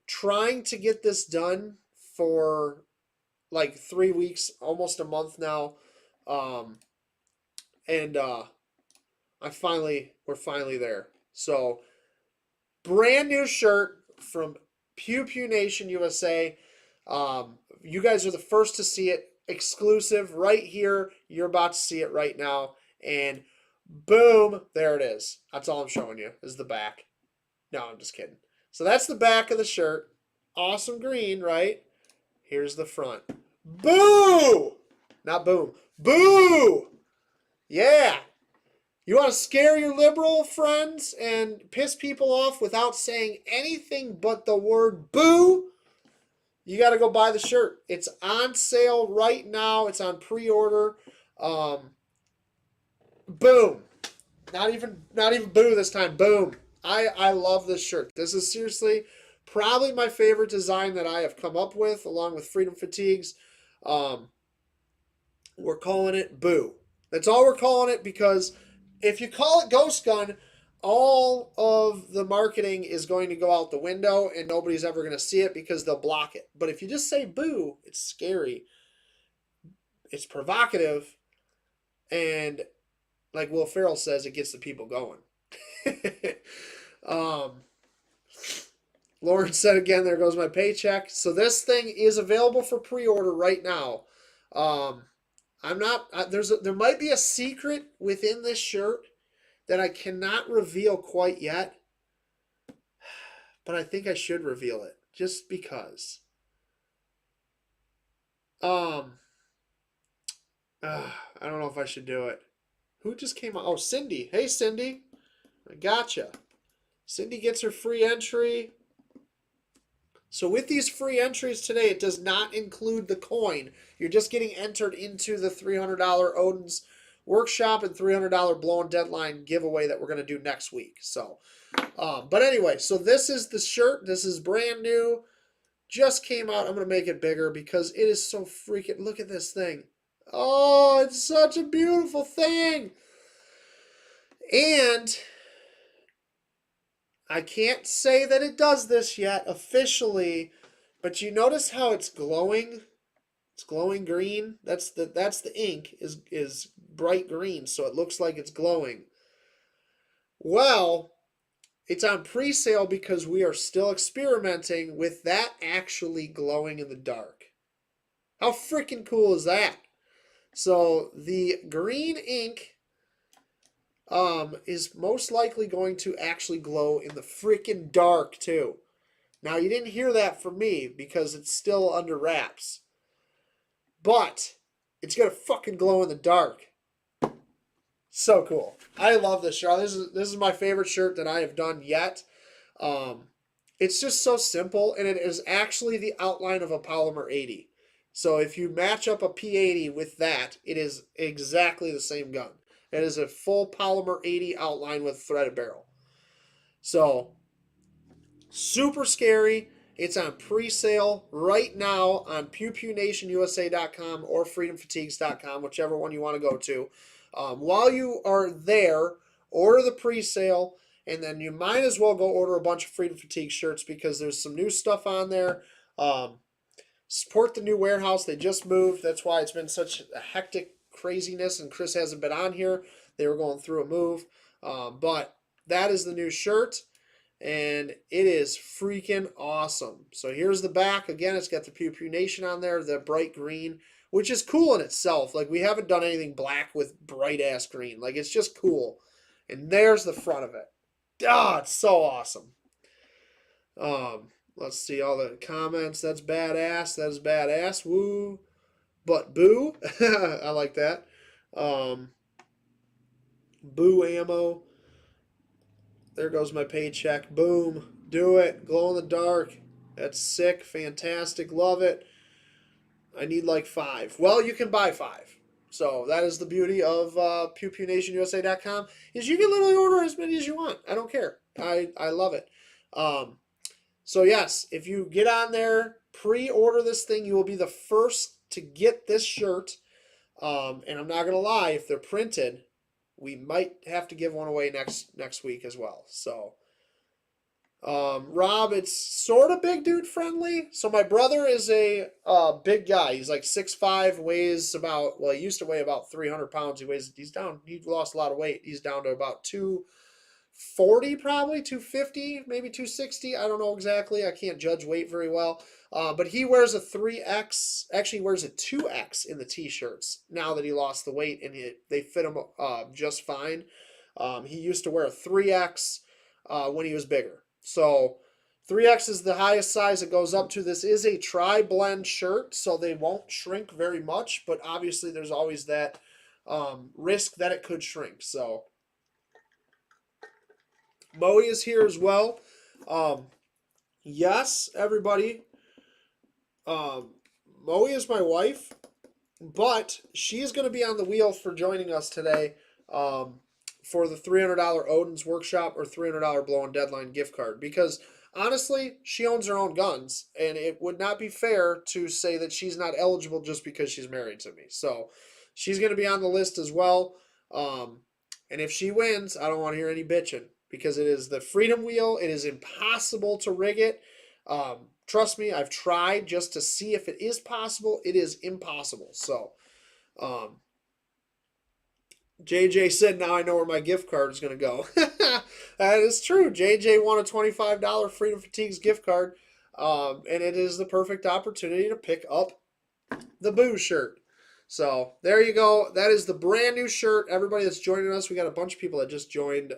trying to get this done for like 3 weeks, almost a month now. And we're finally there. So brand new shirt from Pew Pew Nation USA. You guys are the first to see it. Exclusive right here. You're about to see it right now. And boom, there it is. That's all I'm showing you is the back. No, I'm just kidding. So that's the back of the shirt. Awesome green, right? Here's the front. Boo! Not boom. Boo! Yeah. You want to scare your liberal friends and piss people off without saying anything but the word boo? You got to go buy the shirt. It's on sale right now. It's on pre-order. Boom. Not even boo this time. Boom. I love this shirt. This is seriously probably my favorite design that I have come up with, along with Freedom Fatigues. We're calling it Boo. That's all we're calling it, because if you call it Ghost Gun, all of the marketing is going to go out the window and nobody's ever going to see it because they'll block it. But if you just say Boo, it's scary. It's provocative. And like Will Ferrell says, it gets the people going. Lauren said again, there goes my paycheck. So this thing is available for pre-order right now. I'm not. There might be a secret within this shirt that I cannot reveal quite yet, but I think I should reveal it just because. Um, I don't know if I should do it. Who just came out? Oh, Cindy. Hey, Cindy. I gotcha. Cindy gets her free entry. So with these free entries today, it does not include the coin. You're just getting entered into the $300 Odin's Workshop and $300 Blown Deadline giveaway that we're going to do next week. So, but anyway, so this is the shirt. This is brand new. Just came out. I'm going to make it bigger because it is so freaking... Look at this thing. Oh, it's such a beautiful thing. And I can't say that it does this yet officially, but you notice how it's glowing? It's glowing green. That's the ink is bright green, so it looks like it's glowing. Well, it's on pre-sale because we are still experimenting with that actually glowing in the dark. How freaking cool is that? So the green ink is most likely going to actually glow in the freaking dark too. Now you didn't hear that from me because it's still under wraps. But it's gonna fucking glow in the dark. So cool. I love this shirt. This is my favorite shirt that I have done yet. It's just so simple, and it is actually the outline of a Polymer 80. So if you match up a P80 with that, it is exactly the same gun. It is a full Polymer 80 outline with threaded barrel. So, super scary. It's on pre-sale right now on PewPewNationUSA.com or FreedomFatigues.com, whichever one you want to go to. While you are there, order the pre-sale, and then you might as well go order a bunch of Freedom Fatigue shirts because there's some new stuff on there. Support the new warehouse. They just moved. That's why it's been such a hectic craziness, and Chris hasn't been on here. They were going through a move. But that is the new shirt, and it is freaking awesome. So here's the back. Again, it's got the Pew Pew Nation on there, the bright green, which is cool in itself. Like, we haven't done anything black with bright-ass green. Like, it's just cool. And there's the front of it. Ah, it's so awesome. Let's see all the comments. That's badass. That is badass. Woo. But boo. I like that. Boo ammo. There goes my paycheck. Boom. Do it. Glow in the dark. That's sick. Fantastic. Love it. I need like 5. Well, you can buy 5. So that is the beauty of PewPewNationUSA.com is you can literally order as many as you want. I don't care. I love it. So yes, if you get on there, pre-order this thing, you will be the first to get this shirt. And I'm not gonna lie, if they're printed, we might have to give one away next week as well. So, Rob, it's sort of big dude friendly. So my brother is a big guy. He's like 6'5", weighs about, well, he used to weigh about 300 pounds. He lost a lot of weight. He's down to about 240 probably, 250, maybe 260. I don't know exactly. I can't judge weight very well. But he wears a 3X, actually wears a 2X in the t-shirts now that he lost the weight, and they fit him just fine. He used to wear a 3X when he was bigger. So 3X is the highest size it goes up to. This is a tri-blend shirt, so they won't shrink very much, but obviously there's always that risk that it could shrink. So Moe is here as well. Yes, everybody. Moe is my wife, but she's going to be on the wheel for joining us today for the $300 Odin's Workshop or $300 Blow and Deadline gift card, because honestly, she owns her own guns, and it would not be fair to say that she's not eligible just because she's married to me. So she's going to be on the list as well. And if she wins, I don't want to hear any bitching, because it is the Freedom Wheel. It is impossible to rig it. Trust me, I've tried just to see if it is possible. It is impossible. So, JJ said, now I know where my gift card is going to go. That is true. JJ won a $25 Freedom Fatigues gift card. And it is the perfect opportunity to pick up the Boo shirt. So there you go. That is the brand new shirt. Everybody that's joining us, we got a bunch of people that just joined.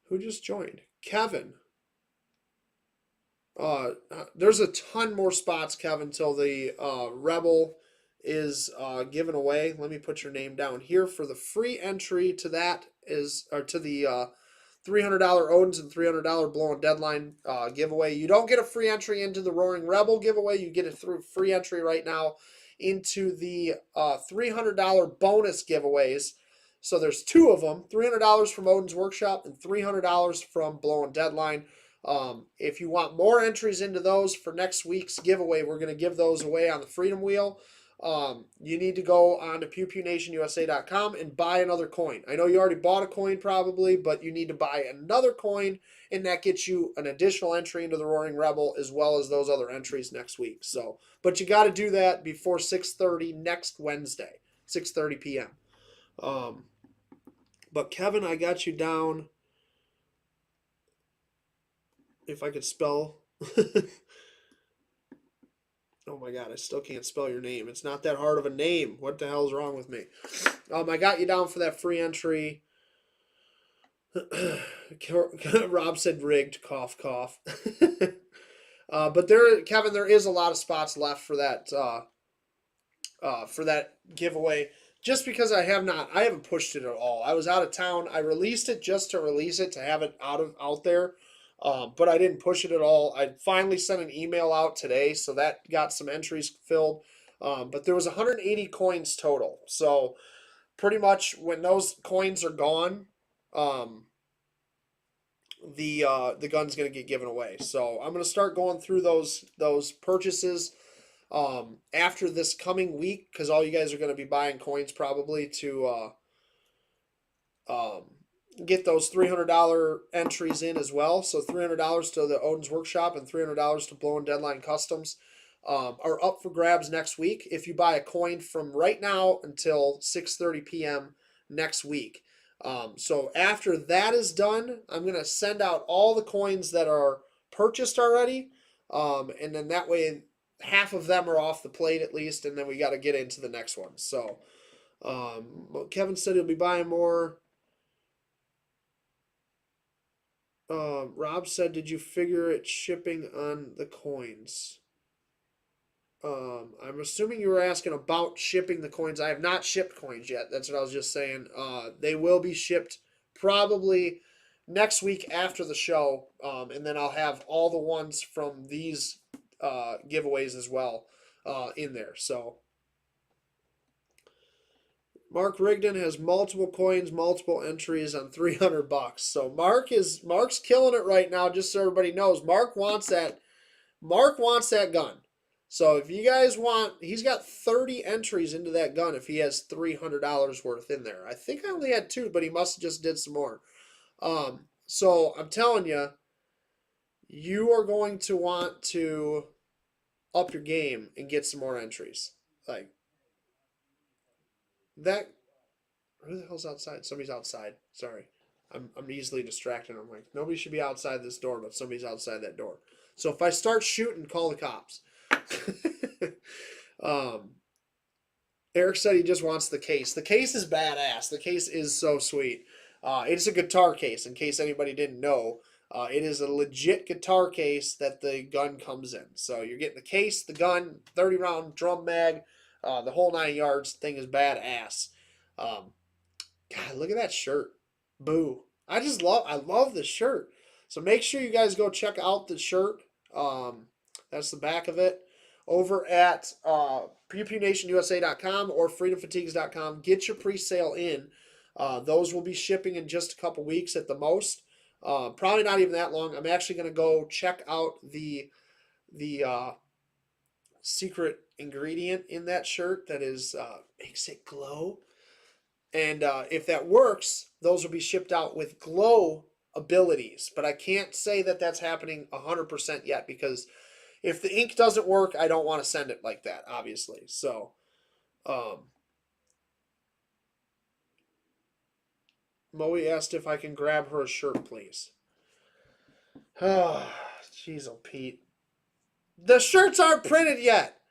Who just joined? Kevin. There's a ton more spots, Kevin, till the Rebel is given away. Let me put your name down here for the free entry to that is or to the $300 Odins and $300 Blow and Deadline giveaway. You don't get a free entry into the Roaring Rebel giveaway. You get a free entry right now into the $300 bonus giveaways. So there's two of them, $300 from Odin's Workshop and $300 from Blow and Deadline. If you want more entries into those for next week's giveaway, we're going to give those away on the Freedom Wheel. You need to go on to PewPewNationUSA.com and buy another coin. I know you already bought a coin probably, but you need to buy another coin, and that gets you an additional entry into the Roaring Rebel as well as those other entries next week. So, but you got to do that before 6:30 next Wednesday, 6:30 p.m. But Kevin, I got you down. If I could spell. Oh my God, I still can't spell your name. It's not that hard of a name. What the hell is wrong with me? I got you down for that free entry. Rob said rigged, cough, cough. But Kevin, there is a lot of spots left for that giveaway. Just because I haven't pushed it at all. I was out of town. I released it just to release it, to have it out there. But I didn't push it at all. I finally sent an email out today, so that got some entries filled. But there was 180 coins total. So pretty much when those coins are gone, the gun's gonna get given away. So I'm gonna start going through those purchases after this coming week, because all you guys are gonna be buying coins probably to get those $300 entries in as well. So $300 to the Odin's Workshop and $300 to Blow and Deadline Customs are up for grabs next week if you buy a coin from right now until 6:30 p.m. next week. So after that is done, I'm going to send out all the coins that are purchased already. And then that way half of them are off the plate at least, and then we got to get into the next one. So Kevin said he'll be buying more. Rob said, did you figure it shipping on the coins? I'm assuming you were asking about shipping the coins. I have not shipped coins yet. That's what I was just saying. They will be shipped probably next week after the show. And then I'll have all the ones from these giveaways as well in there. So Mark Rigdon has multiple coins, multiple entries on $300. So Mark's killing it right now, just so everybody knows. Mark wants that gun. So if you guys want, he's got 30 entries into that gun if he has $300 worth in there. I think I only had 2, but he must have just did some more. So I'm telling you, you are going to want to up your game and get some more entries. Like that. Who the hell's outside? Somebody's outside. Sorry. I'm easily distracted. I'm like, nobody should be outside this door, but somebody's outside that door. So if I start shooting, call the cops. Eric said he just wants the case. The case is badass. The case is so sweet. It's a guitar case, in case anybody didn't know. It is a legit guitar case that the gun comes in. So you're getting the case, the gun, 30-round drum mag, the whole 9 yards. Thing is badass. God, look at that shirt. Boo. I love this shirt. So make sure you guys go check out the shirt. That's the back of it. Over at PewPewNationUSA.com or FreedomFatigues.com. Get your pre-sale in. Those will be shipping in just a couple weeks at the most. Probably not even that long. I'm actually going to go check out the secret ingredient in that shirt that is makes it glow. And if that works, those will be shipped out with glow abilities. But I can't say that that's happening 100% yet, because if the ink doesn't work, I don't want to send it like that, obviously. So, Moe asked if I can grab her a shirt, please. Oh, jeez, oh, Pete. The shirts aren't printed yet.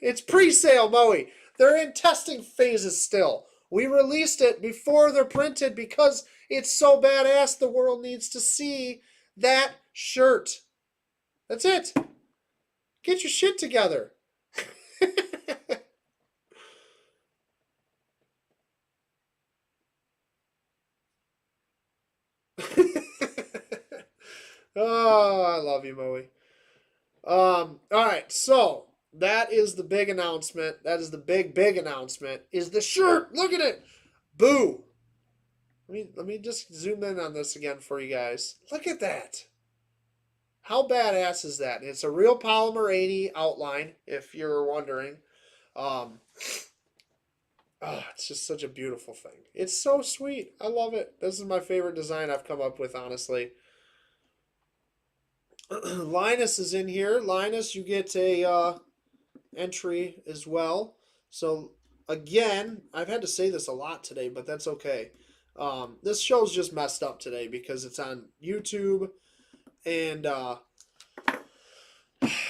It's pre-sale, Moe. They're in testing phases still. We released it before they're printed because it's so badass the world needs to see that shirt. That's it. Get your shit together. Oh, I love you, Moe. All right, so that is the big announcement. That is the big announcement. Is the shirt? Look at it. Boo. Let me just zoom in on this again for you guys. Look at that. How badass is that? It's a real polymer 80 outline, if you're wondering. Um, oh, it's just such a beautiful thing. It's so sweet. I love it. This is my favorite design I've come up with, honestly. Linus is in here. Linus, you get a entry as well. So again, I've had to say this a lot today, but that's okay. This show's just messed up today because it's on YouTube and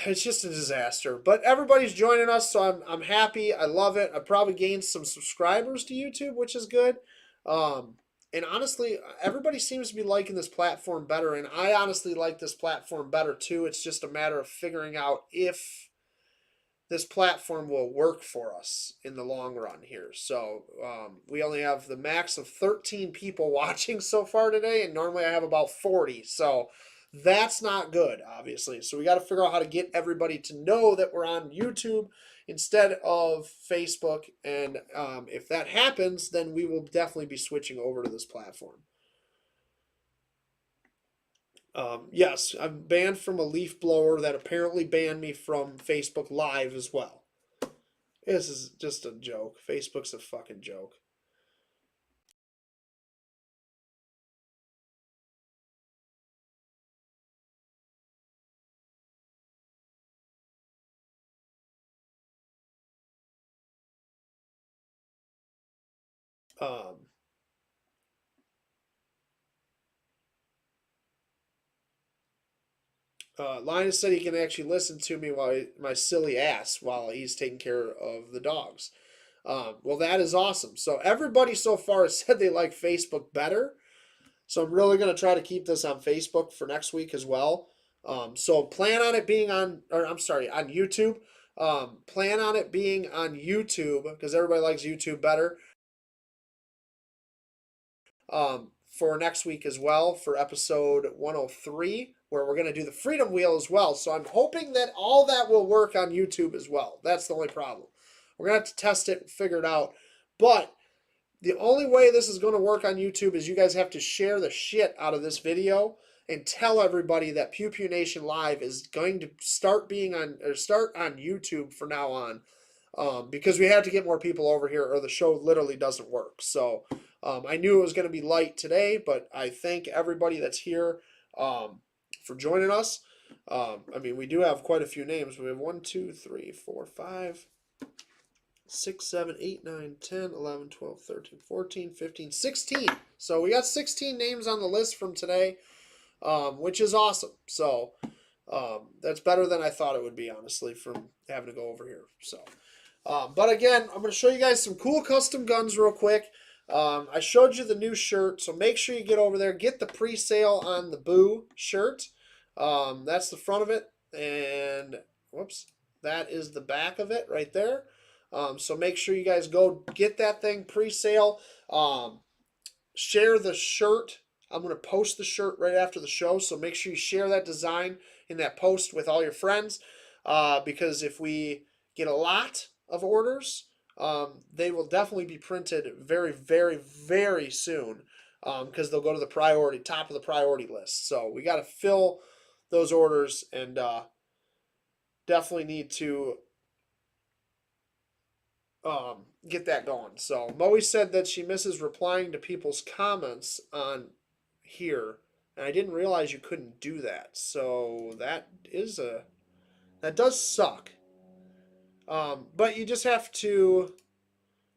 it's just a disaster. But everybody's joining us, so I'm happy. I love it. I probably gained some subscribers to YouTube, which is good. And honestly, everybody seems to be liking this platform better, and I honestly like this platform better too. It's just a matter of figuring out if this platform will work for us in the long run here. So we only have the max of 13 people watching so far today, and normally I have about 40. So that's not good, obviously. So we got to figure out how to get everybody to know that we're on YouTube instead of Facebook. And if that happens, then we will definitely be switching over to this platform. Yes, I'm banned from a leaf blower that apparently banned me from Facebook Live as well. This is just a joke. Facebook's a fucking joke. Um, Linus said he can actually listen to me while my silly ass while he's taking care of the dogs. Well, that is awesome. So everybody so far has said they like Facebook better. So I'm really going to try to keep this on Facebook for next week as well. So plan on it being on, or I'm sorry, on YouTube. Plan on it being on YouTube because everybody likes YouTube better. For next week as well for episode 103, where we're going to do the Freedom Wheel as well. So I'm hoping that all that will work on YouTube as well. That's the only problem. We're going to have to test it and figure it out. But the only way this is going to work on YouTube is you guys have to share the shit out of this video and tell everybody that Pew Pew Nation Live is going to start on YouTube from now on. Because we have to get more people over here or the show literally doesn't work. So I knew it was going to be light today, but I thank everybody that's here for joining us. I mean, we do have quite a few names. We have 1, 2, 3, 4, 5, 6, 7, 8, 9, 10, 11, 12, 13, 14, 15, 16. So we got 16 names on the list from today, which is awesome. So that's better than I thought it would be, honestly, from having to go over here. So, but again, I'm going to show you guys some cool custom guns real quick. I showed you the new shirt, so make sure you get over there. Get the pre-sale on the Boo shirt. That's the front of it, and whoops, that is the back of it right there. So make sure you guys go get that thing pre-sale. Share the shirt. I'm going to post the shirt right after the show, so make sure you share that design in that post with all your friends, because if we get a lot of orders, they will definitely be printed very, very, very soon, because they'll go to the top of the priority list. So we got to fill those orders and definitely need to get that going. So Moe said that she misses replying to people's comments on here, and I didn't realize you couldn't do that. So that does suck. But you just have to,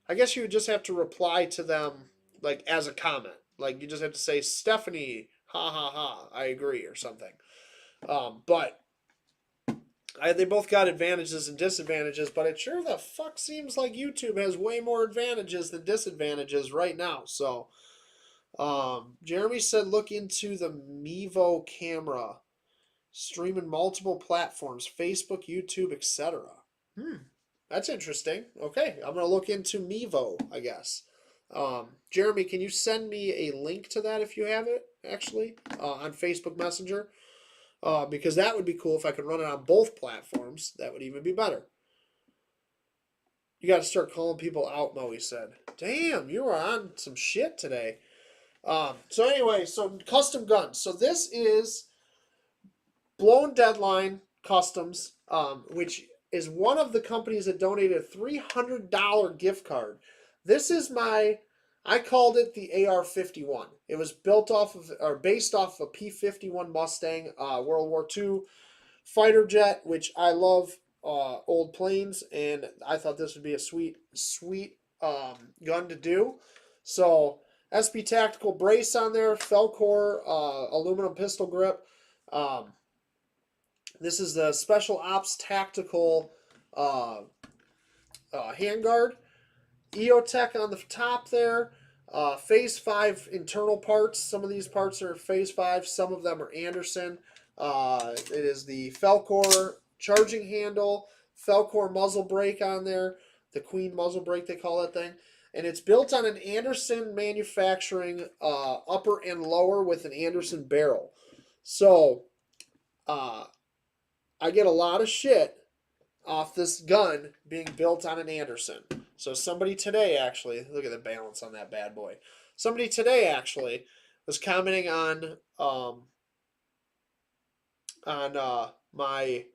I guess you would just have to reply to them like as a comment. Like you just have to say, Stephanie, ha ha ha, I agree or something. But They both got advantages and disadvantages, but it sure the fuck seems like YouTube has way more advantages than disadvantages right now. So, Jeremy said look into the Mevo camera, streaming multiple platforms, Facebook, YouTube, etc. That's interesting. Okay, I'm gonna look into Mevo, I guess. Jeremy, can you send me a link to that if you have it, actually, on Facebook Messenger? Because that would be cool if I could run it on both platforms. That would even be better. You got to start calling people out, Moe said. Damn, you are on some shit today. So anyway, so custom guns. So this is Blown Deadline Customs, which is one of the companies that donated a $300 gift card. This is I called it the AR-51. It was built off of, or based off of a P-51 Mustang, World War II fighter jet, which I love old planes, and I thought this would be a sweet gun to do. So SP Tactical brace on there, Felcor aluminum pistol grip. This is the Special Ops Tactical handguard. EOTech on the top there. Phase 5 internal parts. Some of these parts are Phase 5. Some of them are Anderson. It is the Felcor charging handle. Felcor muzzle brake on there. The Queen muzzle brake, they call that thing. And it's built on an Anderson manufacturing upper and lower with an Anderson barrel. So, I get a lot of shit off this gun being built on an Anderson. So somebody today actually, look at the balance on that bad boy. Somebody today actually was commenting on my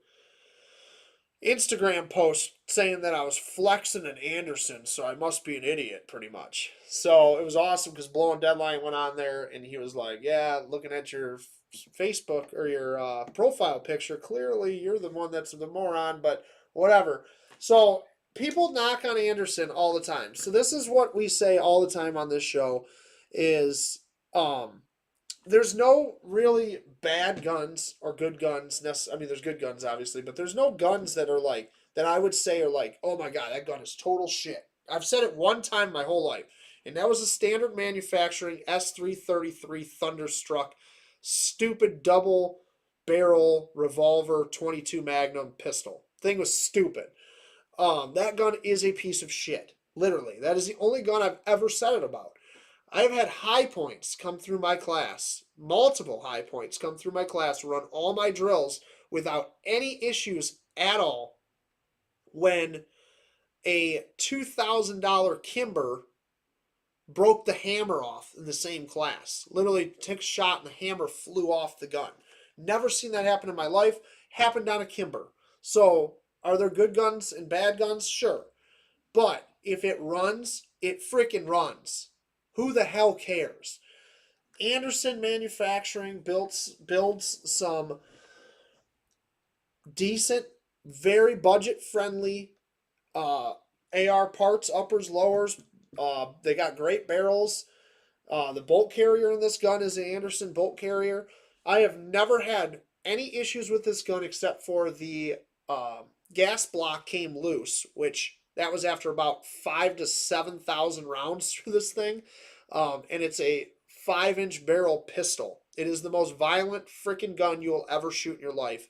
Instagram post saying that I was flexing an Anderson, so I must be an idiot pretty much. So it was awesome because Blowing Deadline went on there and he was like, yeah, looking at your Facebook or your profile picture, clearly you're the one that's the moron, but whatever. So people knock on Anderson all the time. So this is what we say all the time on this show is there's no really bad guns or good guns. I mean, there's good guns, obviously, but there's no guns that are like, that I would say are like, oh my God, that gun is total shit. I've said it one time my whole life, and that was a standard manufacturing S333 Thunderstruck, stupid double barrel revolver 22 Magnum pistol. Thing was stupid. That gun is a piece of shit. Literally. That is the only gun I've ever said it about. I have had high points come through my class, multiple high points come through my class, run all my drills without any issues at all when a $2,000 Kimber broke the hammer off in the same class. Literally took a shot and the hammer flew off the gun. Never seen that happen in my life. Happened on a Kimber. So, are there good guns and bad guns? Sure. But if it runs, it freaking runs. Who the hell cares? Anderson Manufacturing builds some decent, very budget-friendly AR parts, uppers, lowers. They got great barrels. The bolt carrier in this gun is an Anderson bolt carrier. I have never had any issues with this gun except for the gas block came loose, which that was after about 5,000 to 7,000 rounds through this thing. And it's a 5-inch barrel pistol. It is the most violent freaking gun you will ever shoot in your life.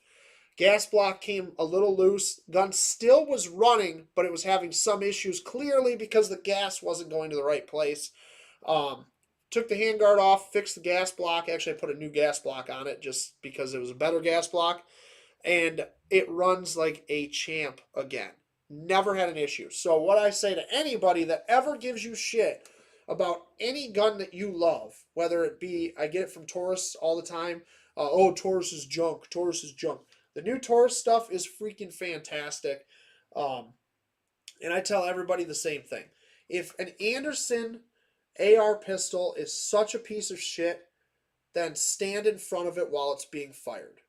Gas block came a little loose. Gun still was running, but it was having some issues, clearly because the gas wasn't going to the right place. Took the handguard off, fixed the gas block. Actually, I put a new gas block on it just because it was a better gas block. And it runs like a champ again. Never had an issue. So what I say to anybody that ever gives you shit about any gun that you love, whether it be, I get it from Taurus all the time, oh, Taurus is junk, Taurus is junk. The new Taurus stuff is freaking fantastic. And I tell everybody the same thing. If an Anderson AR pistol is such a piece of shit, then stand in front of it while it's being fired.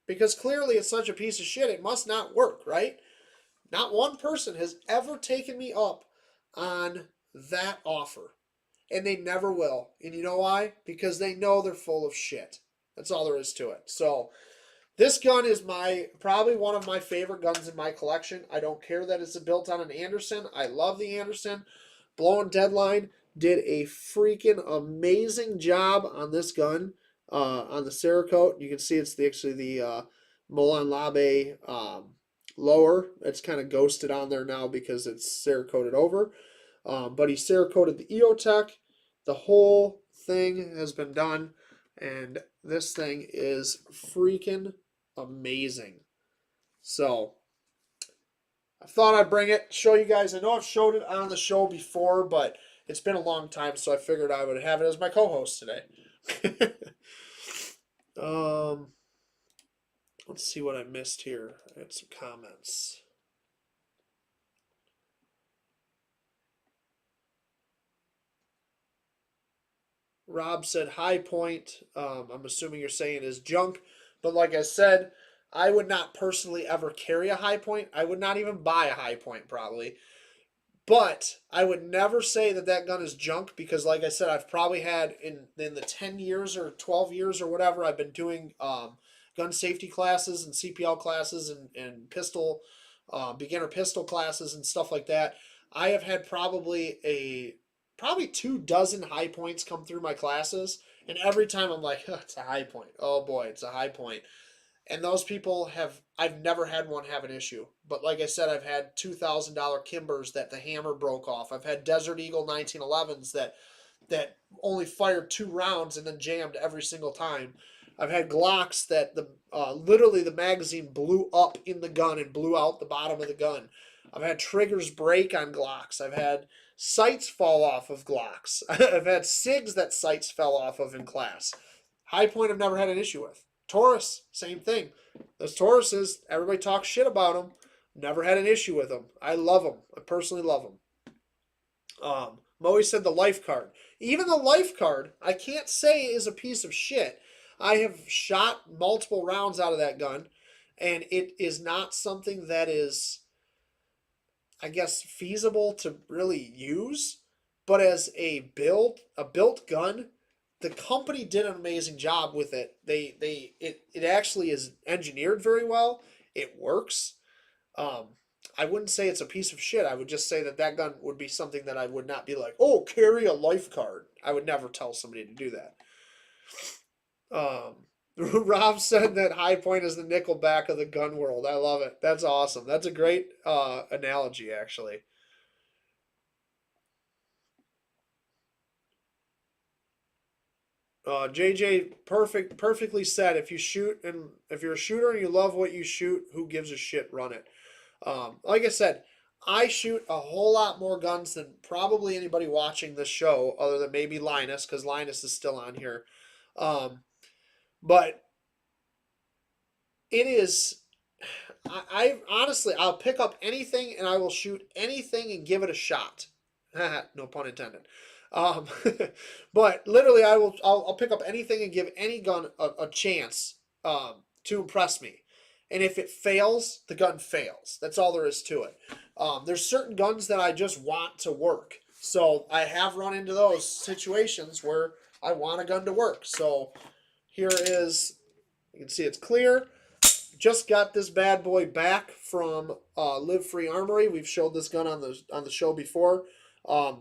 Because clearly it's such a piece of shit, it must not work, right? Not one person has ever taken me up on that offer. And they never will. And you know why? Because they know they're full of shit. That's all there is to it. So, This gun is probably one of my favorite guns in my collection. I don't care that it's built on an Anderson. I love the Anderson. Blowing Deadline did a freaking amazing job on this gun, on the Cerakote. You can see it's actually the Molon Labe lower. It's kind of ghosted on there now because it's Cerakoted over. But he Cerakoted the EOTech. The whole thing has been done, and this thing is freaking amazing. So I thought I'd bring it, show you guys. I know I've showed it on the show before, but it's been a long time, so I figured I would have it as my co-host today. Let's see what I missed here. I had some comments. Rob said High Point. I'm assuming you're saying is junk, but like I said, I would not personally ever carry a High Point. I would not even buy a High Point probably. But I would never say that that gun is junk because, like I said, I've probably had in the 10 years or 12 years or whatever I've been doing gun safety classes and CPL classes and pistol, beginner pistol classes and stuff like that. I have had probably 24 High Points come through my classes, and every time I'm like, oh, it's a High Point. Oh boy, it's a High Point. And those people I've never had one have an issue. But like I said, I've had $2,000 Kimbers that the hammer broke off. I've had Desert Eagle 1911s that only fired 2 rounds and then jammed every single time. I've had Glocks that literally the magazine blew up in the gun and blew out the bottom of the gun. I've had triggers break on Glocks. I've had sights fall off of Glocks. I've had SIGs that sights fell off of in class. High Point I've never had an issue with. Taurus, same thing. Those Tauruses, everybody talks shit about them. Never had an issue with them. I love them. I personally love them. Moe said the life card. Even the life card, I can't say is a piece of shit. I have shot multiple rounds out of that gun, and it is not something that is, I guess, feasible to really use. But as a built gun, the company did an amazing job with it. It actually is engineered very well. It works. I wouldn't say it's a piece of shit. I would just say that gun would be something that I would not be like, oh, carry a life card. I would never tell somebody to do that. Rob said that High Point is the Nickelback of the gun world. I love it. That's awesome. That's a great analogy, actually. JJ, perfectly said. If you're a shooter and you love what you shoot, who gives a shit? Run it. Like I said, I shoot a whole lot more guns than probably anybody watching this show, other than maybe Linus, because Linus is still on here. But it is. I honestly, I'll pick up anything and I will shoot anything and give it a shot. No pun intended. But literally, I'll pick up anything and give any gun a chance to impress me. And if it fails, the gun fails. That's all there is to it. There's certain guns that I just want to work. So I have run into those situations where I want a gun to work. So here is, you can see it's clear. Just got this bad boy back from Live Free Armory. We've showed this gun on the show before.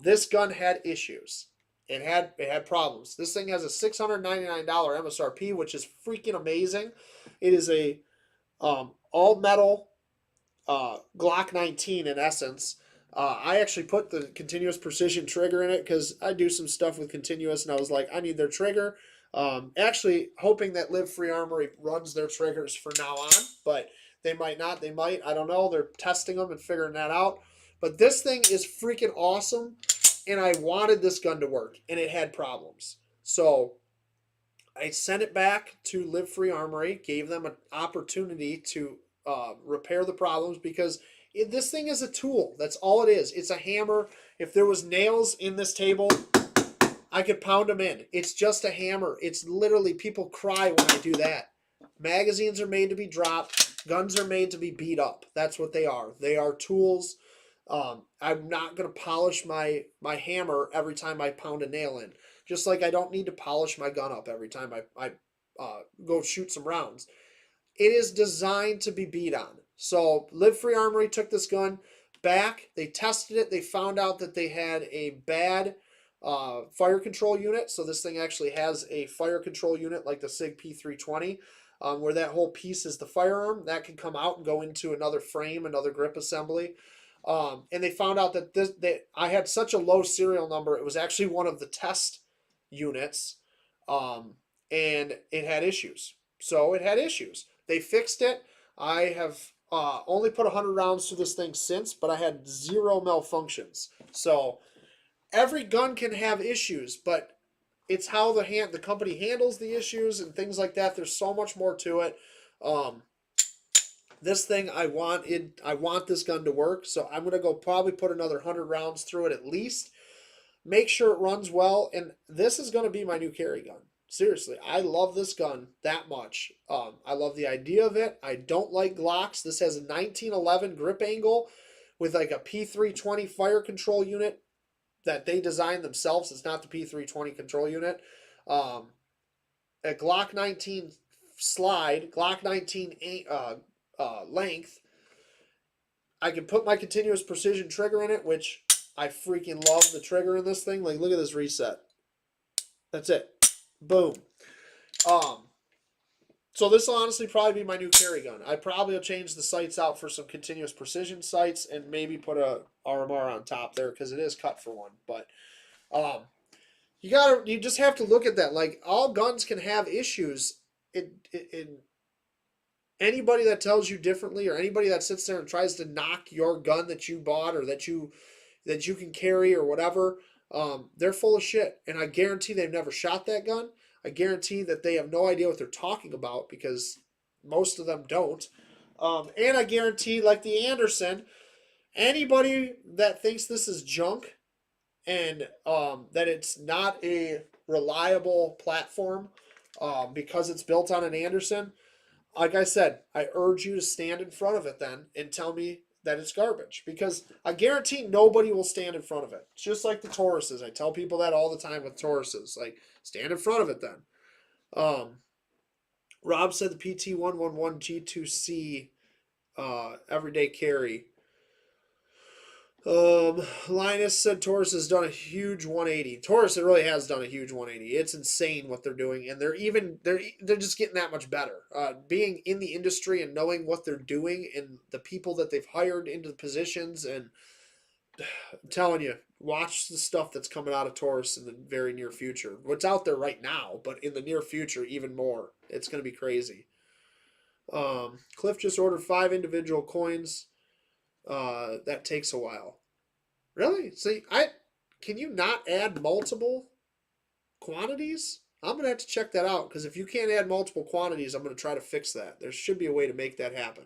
This gun had issues. It had problems. This thing has a $699 MSRP, which is freaking amazing. It is a all metal Glock 19 in essence. I actually put the continuous precision trigger in it because I do some stuff with continuous, and I was like, I need their trigger. Actually hoping that Live Free Armory runs their triggers from now on, but they might not. They might. I don't know. They're testing them and figuring that out. But this thing is freaking awesome, and I wanted this gun to work, and it had problems. So I sent it back to Live Free Armory, gave them an opportunity to repair the problems because this thing is a tool. That's all it is. It's a hammer. If there was nails in this table, I could pound them in. It's just a hammer. It's literally, people cry when I do that. Magazines are made to be dropped. Guns are made to be beat up. That's what they are. They are tools. I'm not going to polish my hammer every time I pound a nail in. Just like I don't need to polish my gun up every time I go shoot some rounds. it is designed to be beat on. So Live Free Armory took this gun back. They tested it. They found out that they had a bad fire control unit. So this thing actually has a fire control unit like the SIG P320, where that whole piece is the firearm. That can come out and go into another frame, another grip assembly. And they found out that I had such a low serial number. It was actually one of the test units, and it had issues. So it had issues. They fixed it. I have only put 100 rounds through this thing since, but I had 0 malfunctions. So every gun can have issues, but it's how the company handles the issues and things like that. There's so much more to it. This thing, I want this gun to work, so I'm going to go probably put another 100 rounds through it at least. Make sure it runs well, and this is going to be my new carry gun. Seriously, I love this gun that much. I love the idea of it. I don't like Glocks. This has a 1911 grip angle with like a P320 fire control unit that they designed themselves. It's not the P320 control unit. A Glock 19 slide, Glock 19 length. I can put my continuous precision trigger in it, which I freaking love the trigger in this thing. Like, look at this reset. That's it. Boom. So this will honestly probably be my new carry gun. I probably will change the sights out for some continuous precision sights and maybe put a RMR on top there because it is cut for one. But you just have to look at that. Like, all guns can have issues. Anybody that tells you differently, or anybody that sits there and tries to knock your gun that you bought or that you can carry or whatever, they're full of shit. And I guarantee they've never shot that gun. I guarantee that they have no idea what they're talking about because most of them don't. And I guarantee, like the Anderson, anybody that thinks this is junk and that it's not a reliable platform because it's built on an Anderson, like I said, I urge you to stand in front of it then and tell me that it's garbage, because I guarantee nobody will stand in front of it. It's just like the Tauruses. I tell people that all the time with Tauruses. Like, stand in front of it then. Rob said the PT111 G2C everyday carry. Linus said Taurus has done a huge 180. Taurus, it really has done a huge 180. It's insane what they're doing, and they're just getting that much better. Being in the industry and knowing what they're doing and the people that they've hired into the positions, and I'm telling you, watch the stuff that's coming out of Taurus in the very near future. What's out there right now, but in the near future, even more. It's going to be crazy. Cliff just ordered 5 individual coins. That takes a while. Really? See, can you not add multiple quantities? I'm gonna have to check that out, because if you can't add multiple quantities, I'm gonna try to fix that. There should be a way to make that happen.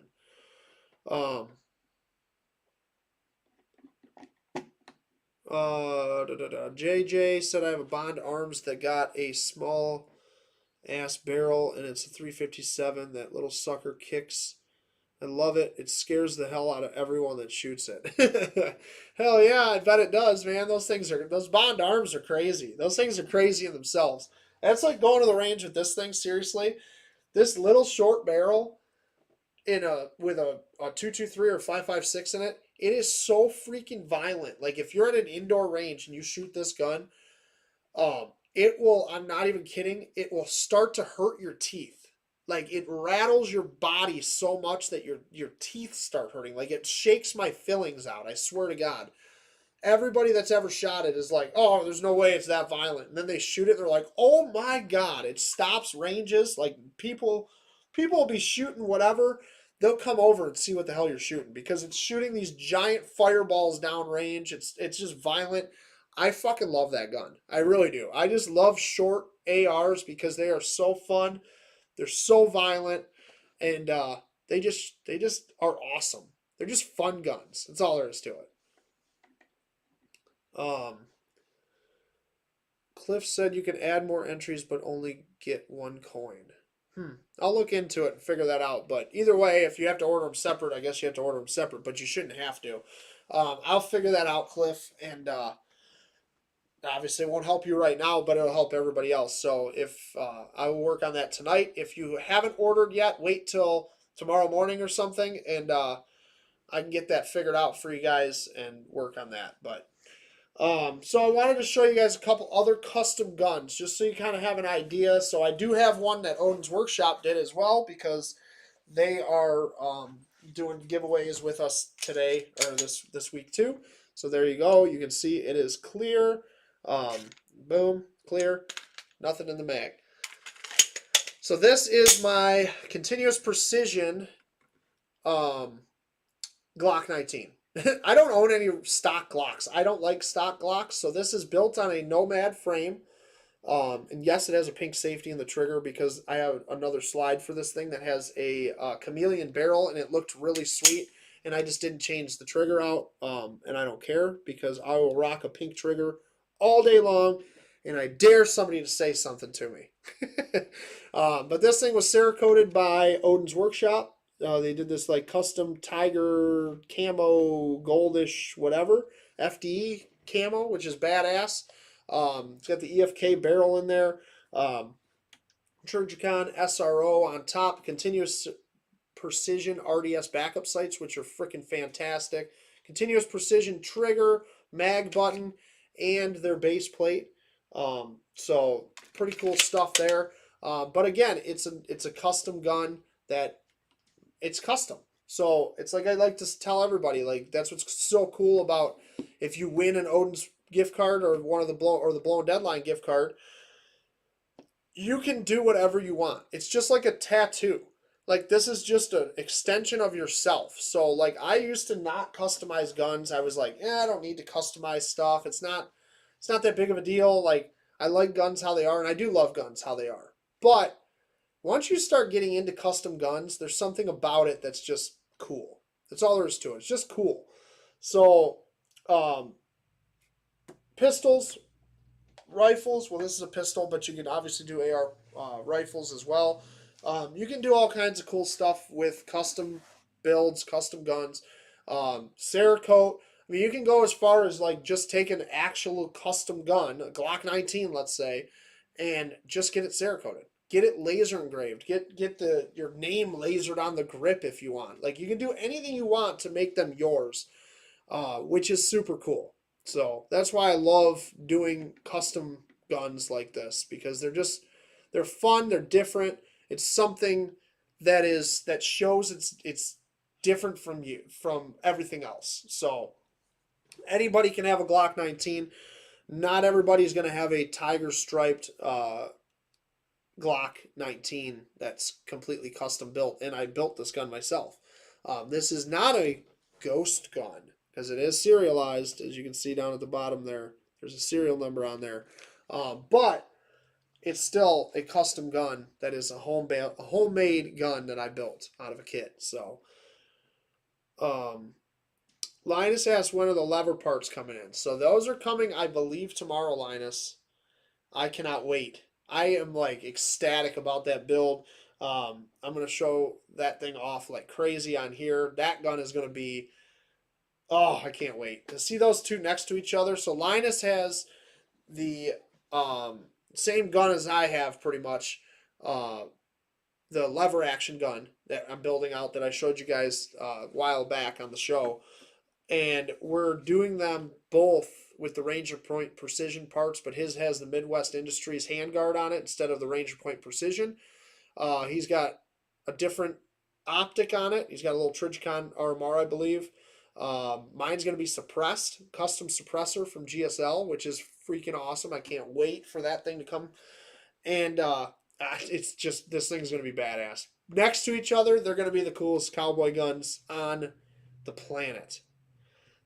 JJ said I have a Bond Arms that got a small ass barrel, and it's a 357. That little sucker kicks. I love it. It scares the hell out of everyone that shoots it. Hell yeah, I bet it does, man. Those Bond Arms are crazy. Those things are crazy in themselves. That's like going to the range with this thing, seriously. This little short barrel with a 223 or 556 in it, it is so freaking violent. Like, if you're at an indoor range and you shoot this gun, it will, I'm not even kidding, it will start to hurt your teeth. Like, it rattles your body so much that your teeth start hurting. Like, it shakes my fillings out. I swear to God. Everybody that's ever shot it is like, oh, there's no way it's that violent. And then they shoot it, they're like, oh my God, it stops ranges. Like, people will be shooting whatever. They'll come over and see what the hell you're shooting, because it's shooting these giant fireballs downrange. It's just violent. I fucking love that gun. I really do. I just love short ARs because they are so fun. They're so violent, and they just are awesome. They're just fun guns. That's all there is to it. Cliff said you can add more entries, but only get 1 coin. I'll look into it and figure that out. But either way, if you have to order them separate, I guess you have to order them separate, but you shouldn't have to. I'll figure that out, Cliff, and obviously it won't help you right now, but it'll help everybody else. So if I will work on that tonight. If you haven't ordered yet, wait till tomorrow morning or something, and I can get that figured out for you guys and work on that. But so I wanted to show you guys a couple other custom guns, just so you kind of have an idea. So I do have one that Odin's Workshop did as well, because they are doing giveaways with us today, or this week too. So there you go. You can see it is clear. Boom, clear. Nothing in the mag. So this is my continuous precision Glock 19. I don't own any stock Glocks. I don't like stock Glocks. So this is built on a Nomad frame. And yes, it has a pink safety in the trigger, because I have another slide for this thing that has a chameleon barrel, and it looked really sweet. And I just didn't change the trigger out. And I don't care, because I will rock a pink trigger all day long. And I dare somebody to say something to me. But this thing was Cerakoted by Odin's Workshop. They did this like custom tiger camo goldish whatever FDE camo, which is badass. It's got the EFK barrel in there. Trigicon SRO on top. Continuous precision RDS backup sights, which are freaking fantastic. Continuous precision trigger, mag button, and their base plate. So pretty cool stuff there. But again, it's a custom gun that it's custom. So it's like I like to tell everybody, like that's what's so cool about if you win an Odin's gift card or one of the Blown Deadline gift card, you can do whatever you want. It's just like a tattoo. Like this is just an extension of yourself. So like I used to not customize guns. I was like, I don't need to customize stuff. It's not that big of a deal. Like I like guns how they are, and I do love guns how they are. But once you start getting into custom guns, there's something about it that's just cool. That's all there is to it. It's just cool. So, pistols, rifles. Well, this is a pistol, but you can obviously do AR rifles as well. You can do all kinds of cool stuff with custom builds, custom guns. Cerakote. I mean, you can go as far as like just take an actual custom gun, a Glock 19, let's say, and just get it Cerakoted. Get it laser engraved. Get your name lasered on the grip if you want. Like you can do anything you want to make them yours, which is super cool. So that's why I love doing custom guns like this, because they're fun, they're different. It's something that shows it's different from everything else. So anybody can have a Glock 19. Not everybody's going to have a tiger striped Glock 19 that's completely custom built, and I built this gun myself. This is not a ghost gun, because it is serialized, as you can see down at the bottom there. There's a serial number on there, but it's still a custom gun that is a homemade gun that I built out of a kit. So, Linus asked, when are the lever parts coming in? So those are coming, I believe, tomorrow, Linus. I cannot wait. I am like ecstatic about that build. I'm going to show that thing off like crazy on here. That gun is going to be, oh, I can't wait to see those two next to each other. So Linus has the same gun as I have, pretty much, the lever action gun that I'm building out that I showed you guys a while back on the show. And we're doing them both with the Ranger Point Precision parts, but his has the Midwest Industries handguard on it instead of the Ranger Point Precision. He's got a different optic on it. He's got a little Trigicon RMR, I believe. Mine's going to be suppressed, custom suppressor from GSL, which is freaking awesome. I can't wait for that thing to come. And it's just, this thing's going to be badass. Next to each other, they're going to be the coolest cowboy guns on the planet.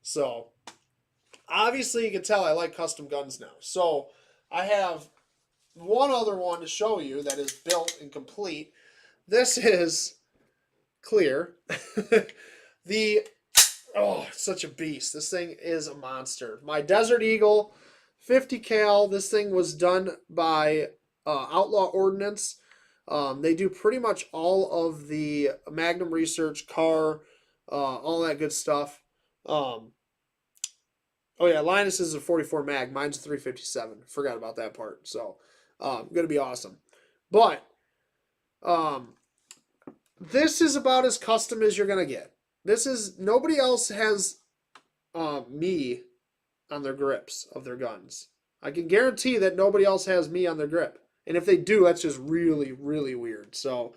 So, obviously you can tell I like custom guns now. So, I have one other one to show you that is built and complete. This is clear. Oh, it's such a beast. This thing is a monster. My Desert Eagle 50 cal. This thing was done by Outlaw Ordnance. They do pretty much all of the Magnum Research, car, all that good stuff. Oh yeah, Linus is a 44 mag. Mine's a 357. Forgot about that part. So, gonna be awesome. But this is about as custom as you're gonna get. This is nobody else has me on their grips of their guns. I can guarantee that nobody else has me on their grip. And if they do, that's just really, really weird. So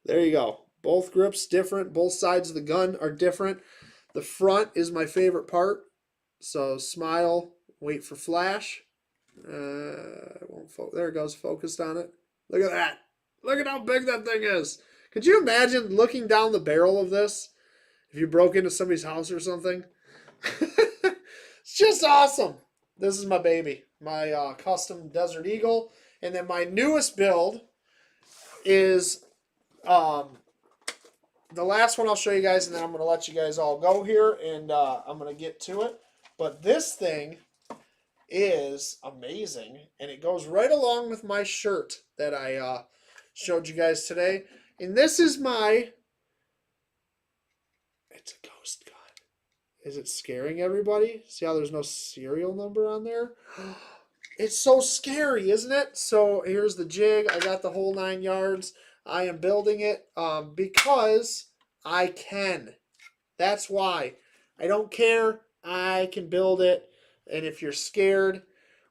there you go. Both grips different. Both sides of the gun are different. The front is my favorite part. So smile, wait for flash. There it goes, focused on it. Look at that. Look at how big that thing is. Could you imagine looking down the barrel of this if you broke into somebody's house or something? It's just awesome. This is my baby, my custom Desert Eagle. And then my newest build is the last one I'll show you guys, and then I'm going to let you guys all go here, and I'm going to get to it. But this thing is amazing, and it goes right along with my shirt that I showed you guys today. And this is my... It's a ghost gun. Is it scaring everybody? See how there's no serial number on there? It's so scary, isn't it? So here's the jig. I got the whole 9 yards. I am building it because I can. That's why. I don't care. I can build it. And if you're scared,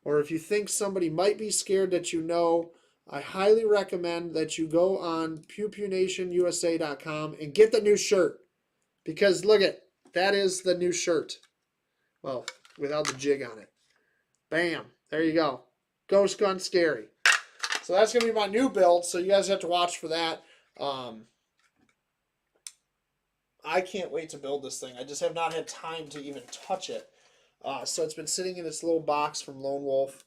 or if you think somebody might be scared that you know, I highly recommend that you go on PewPewNationUSA.com and get the new shirt. Because look at, that is the new shirt. Well, without the jig on it. Bam. There you go. Ghost gun scary. So that's going to be my new build. So you guys have to watch for that. I can't wait to build this thing. I just have not had time to even touch it. So it's been sitting in this little box from Lone Wolf.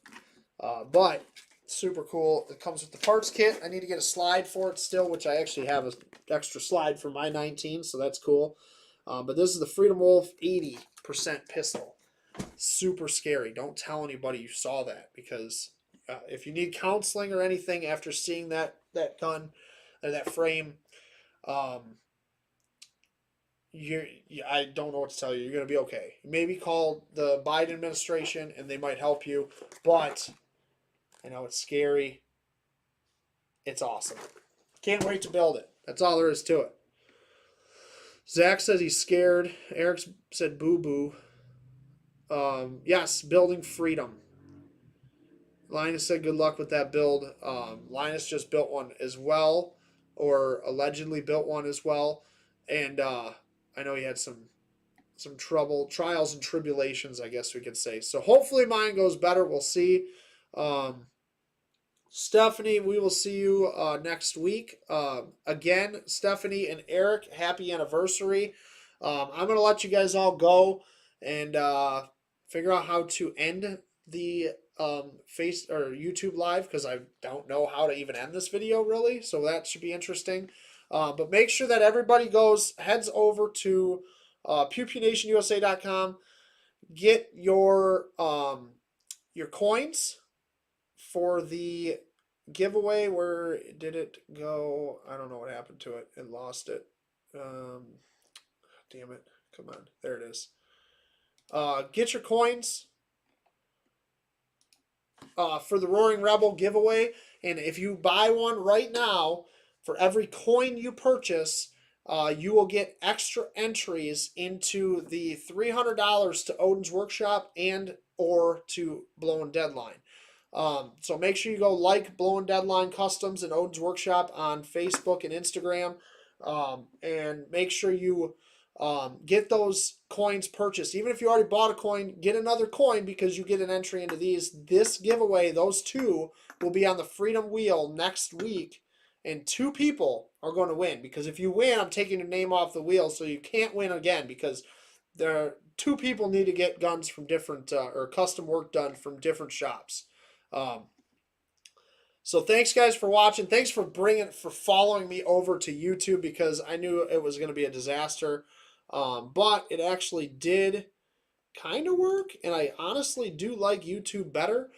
But super cool. It comes with the parts kit. I need to get a slide for it still, which I actually have an extra slide for my 19, so that's cool. But this is the Freedom Wolf 80% pistol. Super scary. Don't tell anybody you saw that, because if you need counseling or anything after seeing that gun or that frame, I don't know what to tell you. You're going to be okay. Maybe call the Biden administration and they might help you, but I know it's scary. It's awesome. Can't wait to build it. That's all there is to it. Zach says he's scared. Eric said boo-boo. Yes, building freedom. Linus said good luck with that build. Linus just built one as well, or allegedly built one as well. And I know he had some trouble, trials and tribulations, I guess we could say. So hopefully mine goes better. We'll see. Stephanie, we will see you next week. Again, Stephanie and Eric, happy anniversary. I'm going to let you guys all go and figure out how to end the face or YouTube live, because I don't know how to even end this video really. So that should be interesting. But make sure that everybody heads over to PewPewNationUSA.com. Get your coins for the giveaway. Where did it go? I don't know what happened to it. It lost it. Damn it. Come on. There it is. Get your coins for the Roaring Rebel giveaway. And if you buy one right now, for every coin you purchase, you will get extra entries into the $300 to Odin's Workshop and or to Blowing Deadline. So make sure you go like Blowing Deadline Customs and Odin's Workshop on Facebook and Instagram. And make sure you get those coins purchased. Even if you already bought a coin, get another coin, because you get an entry into this giveaway. Those two will be on the Freedom Wheel next week, and 2 people are going to win. Because if you win, I'm taking your name off the wheel, so you can't win again, because there are 2 people need to get guns from different or custom work done from different shops. So thanks guys for watching. Thanks for following me over to YouTube, because I knew it was going to be a disaster. But it actually did kind of work, and I honestly do like YouTube better.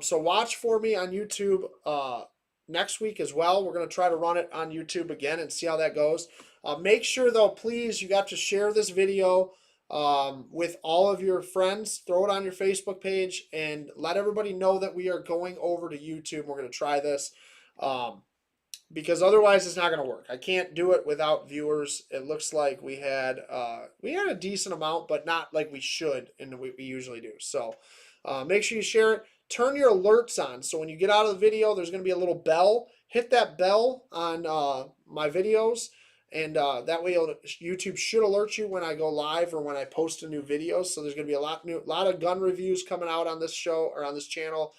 So watch for me on YouTube next week as well. We're going to try to run it on YouTube again and see how that goes. Make sure though, please, you got to share this video with all of your friends. Throw it on your Facebook page and let everybody know that we are going over to YouTube. We're going to try this. Because otherwise it's not going to work. I can't do it without viewers. It looks like we had a decent amount, but not like we should and we usually do. So make sure you share it. Turn your alerts on. So when you get out of the video, there's going to be a little bell. Hit that bell on my videos, and that way YouTube should alert you when I go live or when I post a new video. So there's going to be a lot of gun reviews coming out on this show or on this channel.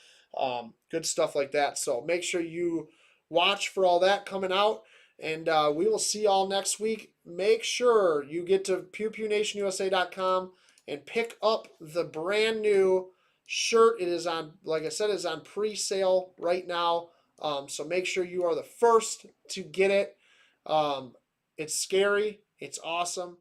Good stuff like that. So make sure you watch for all that coming out, and we will see y'all next week. Make sure you get to pewpewnationusa.com and pick up the brand new shirt. It is on, like I said, it is on pre-sale right now. So make sure you are the first to get it. It's scary. It's awesome.